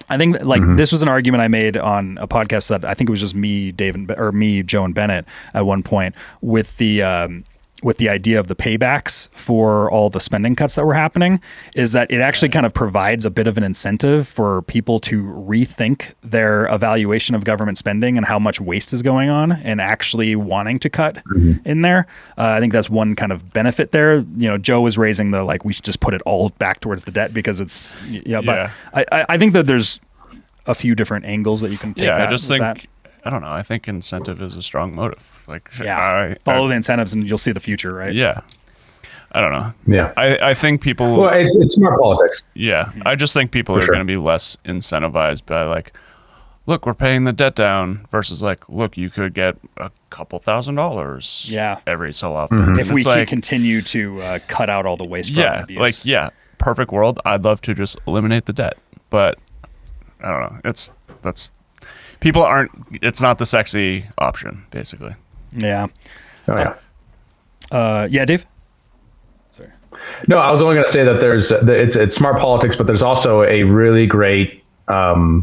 Speaker 2: I think that, like, this was an argument I made on a podcast that I think it was just me, Joe, and Bennett at one point with the idea of the paybacks for all the spending cuts that were happening, is that it actually kind of provides a bit of an incentive for people to rethink their evaluation of government spending and how much waste is going on and actually wanting to cut in there. I think that's one kind of benefit there. You know, Joe was raising the, like, we should just put it all back towards the debt because it's, but I think that there's a few different angles that you can take.
Speaker 4: I just think, I don't know. I think incentive is a strong motive. Like,
Speaker 2: follow the incentives and you'll see the future, right?
Speaker 4: Yeah. I don't know.
Speaker 1: Yeah.
Speaker 4: I think people.
Speaker 1: Well, it's smart politics.
Speaker 4: Yeah. I just think people are going to be less incentivized by, like, look, we're paying the debt down versus, like, look, you could get a couple $1,000s every so often.
Speaker 2: If we continue to cut out all the waste from abuse.
Speaker 4: Like, perfect world. I'd love to just eliminate the debt. But I don't know. People aren't, it's not the sexy option, basically.
Speaker 2: Yeah.
Speaker 1: Oh, yeah.
Speaker 2: Yeah, Dave?
Speaker 1: Sorry. No, I was only going to say that it's smart politics, but there's also a really great, there's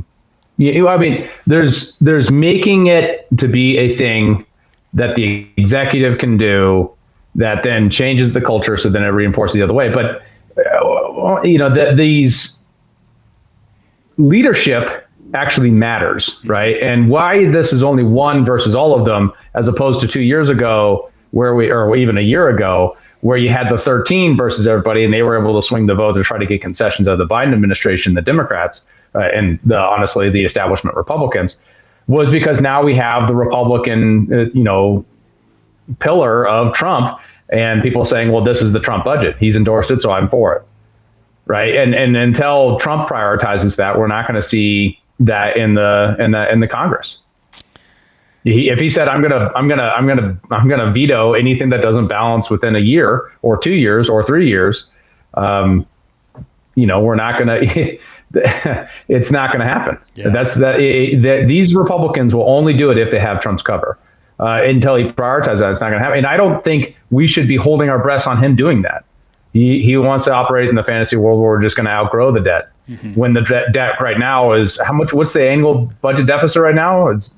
Speaker 1: making it to be a thing that the executive can do that then changes the culture. So then it reinforces the other way. But, these leadership actually matters, right? And why this is only one versus all of them, as opposed to 2 years ago, or even a year ago, where you had the 13 versus everybody, and they were able to swing the vote to try to get concessions out of the Biden administration, the Democrats, and honestly, the establishment Republicans, was because now we have the Republican, pillar of Trump, and people saying, well, this is the Trump budget. He's endorsed it, so I'm for it, right? And until Trump prioritizes that, we're not going to see that in the Congress. If he said, I'm gonna veto anything that doesn't balance within a year or 2 years or 3 years, we're not gonna. It's not gonna happen. Yeah. These Republicans will only do it if they have Trump's cover. Until he prioritizes that, it's not gonna happen. And I don't think we should be holding our breaths on him doing that. He wants to operate in the fantasy world where we're just going to outgrow the debt. When the debt right now is how much? What's the annual budget deficit right now? It's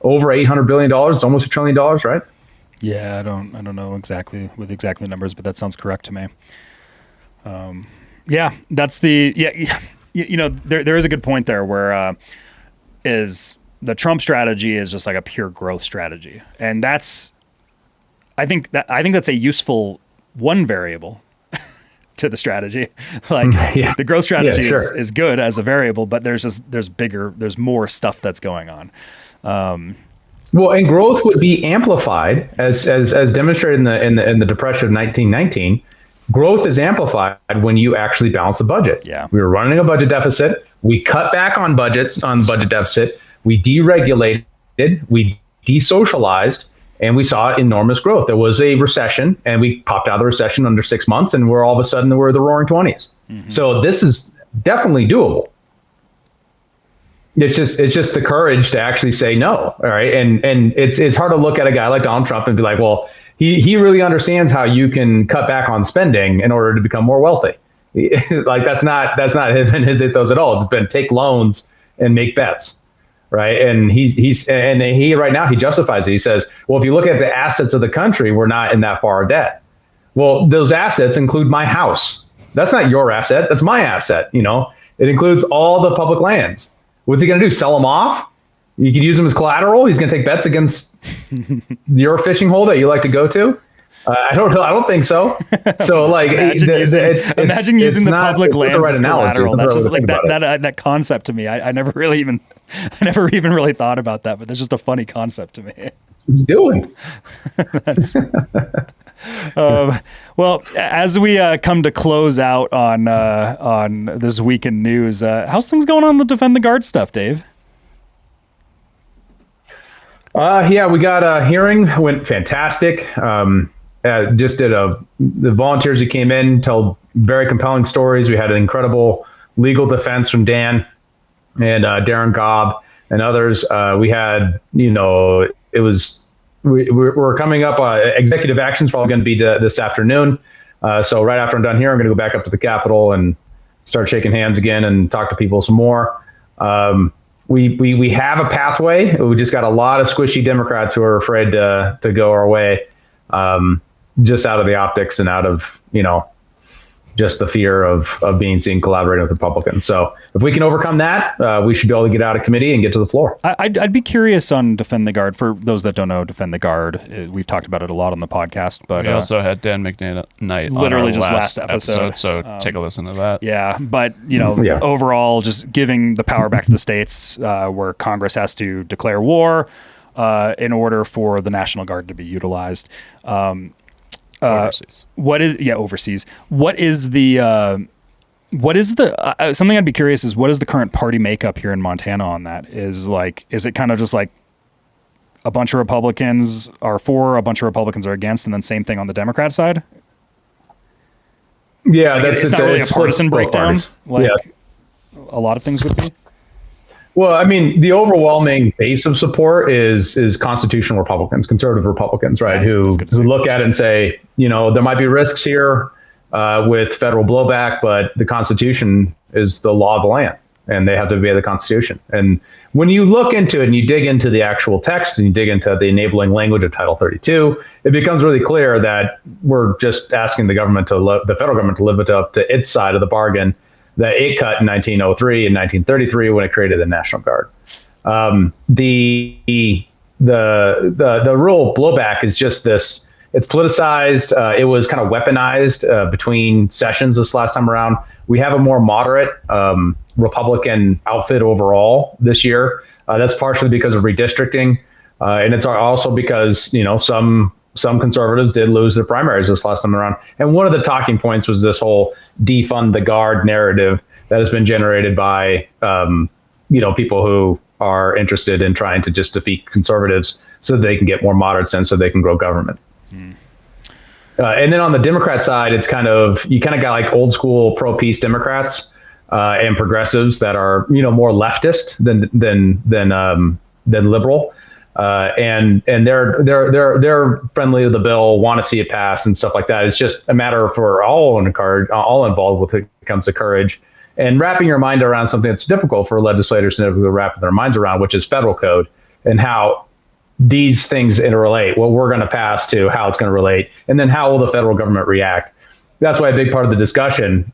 Speaker 1: over $800 billion. It's almost $1 trillion, right?
Speaker 2: Yeah, I don't know exactly the numbers, but that sounds correct to me. That's there is a good point there where is the Trump strategy is just like a pure growth strategy, and I think that's a useful one variable to the strategy. Like the growth strategy is good as a variable, but there's more stuff that's going on.
Speaker 1: Well, and growth would be amplified as demonstrated in the Depression of 1919. Growth is amplified when you actually balance the budget.
Speaker 2: Yeah.
Speaker 1: We were running a budget deficit. We cut back on budget deficit. We deregulated, we desocialized, and we saw enormous growth. There was a recession, and we popped out of the recession under 6 months, and we're all of a sudden we're the roaring 20s. So this is definitely doable. It's just the courage to actually say no. All right. And it's hard to look at a guy like Donald Trump and be like, well, he really understands how you can cut back on spending in order to become more wealthy. Like that's not been his ethos at all. It's been take loans and make bets. Right. And he right now, he justifies it. He says, well, if you look at the assets of the country, we're not in that far debt. Well, those assets include my house. That's not your asset. That's my asset. It includes all the public lands. What's he going to do? Sell them off? You could use them as collateral. He's going to take bets against your fishing hole that you like to go to. I don't think so. So like,
Speaker 2: imagine using the public lands as collateral. That's just like that concept to me. I never even really thought about that, but that's just a funny concept to me.
Speaker 1: He's doing.
Speaker 2: Well, as we come to close out on this week in news, how's things going on the Defend the Guard stuff, Dave?
Speaker 1: We got a hearing, went fantastic. Just did the volunteers who came in told very compelling stories. We had an incredible legal defense from Dan and Darren Gobb and others. We had, we're coming up. Executive action is probably going to be this afternoon. So right after I'm done here, I'm going to go back up to the Capitol and start shaking hands again and talk to people some more. We have a pathway. We just got a lot of squishy Democrats who are afraid to go our way, just out of the optics and out of, just the fear of being seen collaborating with Republicans. So if we can overcome that, we should be able to get out of committee and get to the floor.
Speaker 2: I'd be curious on Defend the Guard. For those that don't know, Defend the Guard, we've talked about it a lot on the podcast. But
Speaker 4: we also had Dan McKnight
Speaker 2: literally
Speaker 4: on
Speaker 2: just
Speaker 4: our
Speaker 2: last episode.
Speaker 4: So take a listen to that.
Speaker 2: Yeah, but overall, just giving the power back to the states, where Congress has to declare war in order for the National Guard to be utilized.
Speaker 4: Overseas.
Speaker 2: Overseas. What is the something I'd be curious is, what is the current party makeup here in Montana on that? Is it kind of just like a bunch of Republicans are for, a bunch of Republicans are against, and then same thing on the Democrat side?
Speaker 1: Yeah,
Speaker 2: it's not really a partisan breakdown. A lot of things would be.
Speaker 1: Well, I mean, the overwhelming base of support is constitutional Republicans, conservative Republicans, right?
Speaker 2: Nice.
Speaker 1: Who look at it and say, there might be risks here with federal blowback, but the Constitution is the law of the land, and they have to obey the Constitution. And when you look into it and you dig into the actual text and you dig into the enabling language of Title 32, it becomes really clear that we're just asking the federal government to live up to its side of the bargain that it cut in 1903 and 1933 when it created the National Guard. The real blowback is just this. It's politicized. It was kind of weaponized between sessions this last time around. We have a more moderate Republican outfit overall this year. That's partially because of redistricting, and it's also because some conservatives did lose their primaries this last time around. And one of the talking points was this whole defund the Guard narrative that has been generated by, people who are interested in trying to just defeat conservatives so they can get more moderates in so they can grow government. And then on the Democrat side, it's you got like old school pro-peace Democrats and progressives that are, more leftist than liberal. And they're friendly to the bill, want to see it pass and stuff like that. It's just a matter for all involved with it comes to courage and wrapping your mind around something that's difficult for legislators to wrap their minds around, which is federal code and how these things interrelate, what we're going to pass to how it's going to relate, and then how will the federal government react. That's why a big part of the discussion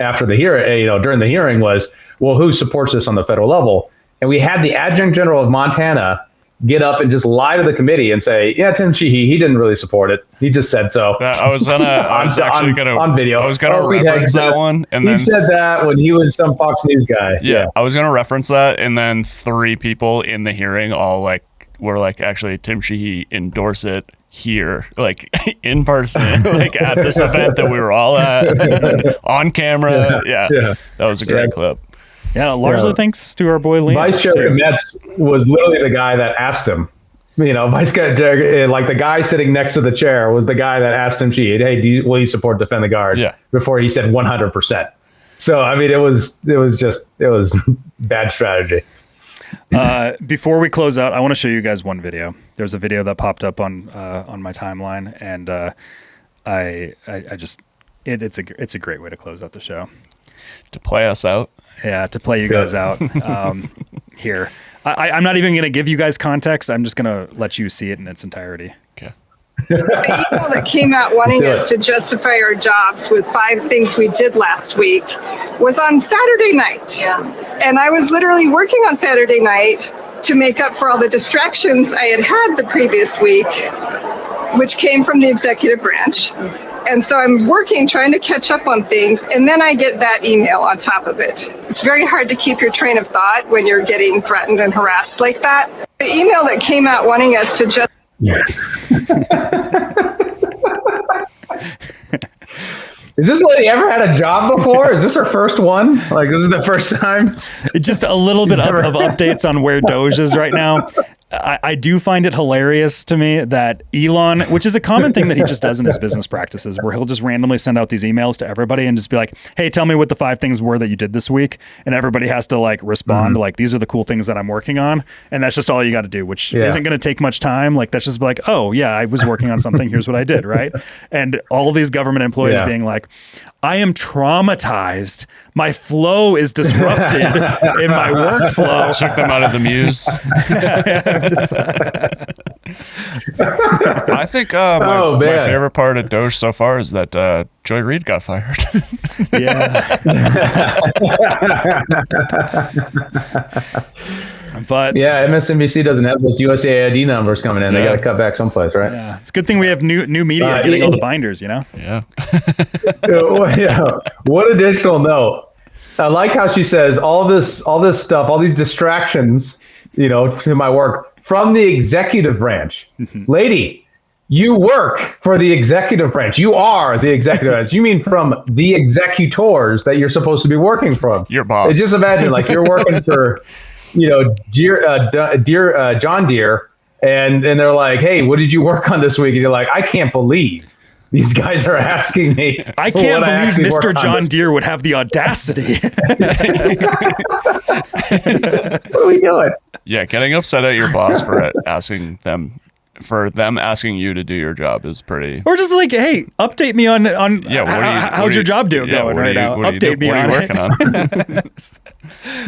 Speaker 1: after the hearing, during the hearing was, well, who supports this on the federal level? And we had the Adjunct General of Montana get up and just lie to the committee and say, yeah, Tim Sheehy, he didn't really support it. He just said so.
Speaker 4: I was actually gonna
Speaker 1: on video.
Speaker 4: I was gonna reference that one, and
Speaker 1: he said that when he was some Fox News guy.
Speaker 4: Yeah, I was gonna reference that, and then 3 people in the hearing all were actually Tim Sheehy endorse it here, in person, at this event that we were all at on camera. Yeah. That was a great clip.
Speaker 2: Yeah, largely thanks to our boy Liam.
Speaker 1: Vice Chair Metz was literally the guy that asked him. The guy sitting next to the chair was the guy that asked him, hey, will you support Defend the Guard?
Speaker 4: Yeah.
Speaker 1: Before he said 100%. So, I mean, it was bad strategy.
Speaker 2: Before we close out, I want to show you guys one video. There's a video that popped up on my timeline, and it's a great way to close out the show.
Speaker 4: To play us out.
Speaker 2: Yeah, to play you guys out here. I'm not even going to give you guys context. I'm just going to let you see it in its entirety.
Speaker 4: Okay.
Speaker 8: The email that came out wanting us to justify our jobs with 5 things we did last week was on Saturday night. Yeah. And I was literally working on Saturday night to make up for all the distractions I had the previous week, which came from the executive branch. And so I'm working, trying to catch up on things, and then I get that email on top of it. It's very hard to keep your train of thought when you're getting threatened and harassed like that. The email that came out wanting us to just...
Speaker 1: Has this lady ever had a job before? Is this her first one? This is the first time?
Speaker 2: Just a little bit of updates on where Doge is right now. I do find it hilarious to me that Elon, which is a common thing that he just does in his business practices, where he'll just randomly send out these emails to everybody and just be like, hey, tell me what the 5 things were that you did this week. And everybody has to respond these are the cool things that I'm working on. And that's just all you got to do, which isn't going to take much time. That's just oh yeah, I was working on something. Here's what I did. Right. And all of these government employees being like, I am traumatized. My flow is disrupted in my workflow.
Speaker 4: Check them out of the Muse. I think my favorite part of Doge so far is that Joy Reid got fired.
Speaker 2: Yeah. But
Speaker 1: yeah, MSNBC doesn't have those USAID numbers coming in. They got to cut back someplace, right?
Speaker 2: Yeah, it's a good thing we have new media getting all the binders, you know?
Speaker 4: Yeah.
Speaker 1: Yeah. What additional note? I like how she says all this stuff, all these distractions, to my work from the executive branch. Lady, you work for the executive branch. You are the executive branch. You mean from the executors that you're supposed to be working from?
Speaker 4: Your boss.
Speaker 1: Just imagine, like, you're working for, John Deere, and they're like, hey, what did you work on this week? And you're like, I can't believe these guys are asking me.
Speaker 2: I can't believe Mr. John Deere would have the audacity.
Speaker 1: What are we doing?
Speaker 4: Yeah, getting upset at your boss for asking them asking you to do your job is pretty.
Speaker 2: Or just like, hey, update me on how's your job going right now? Update me on it.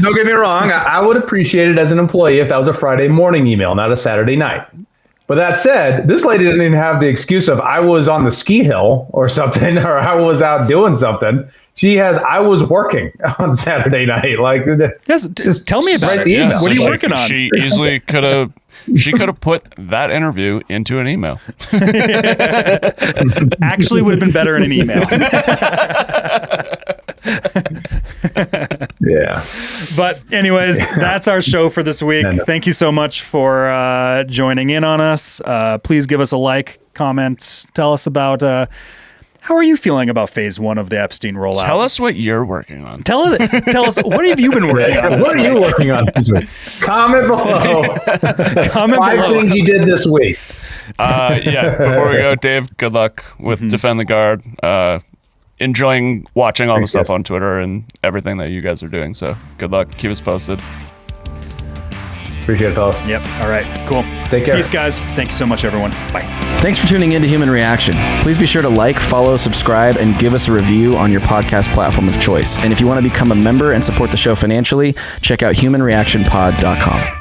Speaker 1: Don't get me wrong. I would appreciate it as an employee if that was a Friday morning email, not a Saturday night. But that said, this lady didn't even have the excuse of I was on the ski hill or something, or I was out doing something. She has, I was working on Saturday night. Like,
Speaker 2: just tell me about it.
Speaker 4: Yeah,
Speaker 2: what are you working on?
Speaker 4: She easily could have. She could have put that interview into an email.
Speaker 2: Actually, would have been better in an email.
Speaker 1: Yeah.
Speaker 2: But anyways, that's our show for this week. Thank you so much for joining in on us. Please give us a like, comment, tell us about how are you feeling about phase 1 of the Epstein rollout?
Speaker 4: Tell us what you're working on.
Speaker 2: Tell us what have you been working on this
Speaker 1: What are you working on this week? Comment below.
Speaker 2: Comment
Speaker 1: 5 things you did this week.
Speaker 4: Before we go, Dave, good luck with Defend the Guard. Enjoying watching all the stuff on Twitter and everything that you guys are doing. So good luck. Keep us posted.
Speaker 1: Appreciate it, fellas.
Speaker 2: Yep. All right. Cool.
Speaker 1: Take care.
Speaker 2: Peace, guys. Thank you so much, everyone. Bye.
Speaker 3: Thanks for tuning in to Human Reaction. Please be sure to like, follow, subscribe, and give us a review on your podcast platform of choice. And if you want to become a member and support the show financially, check out humanreactionpod.com.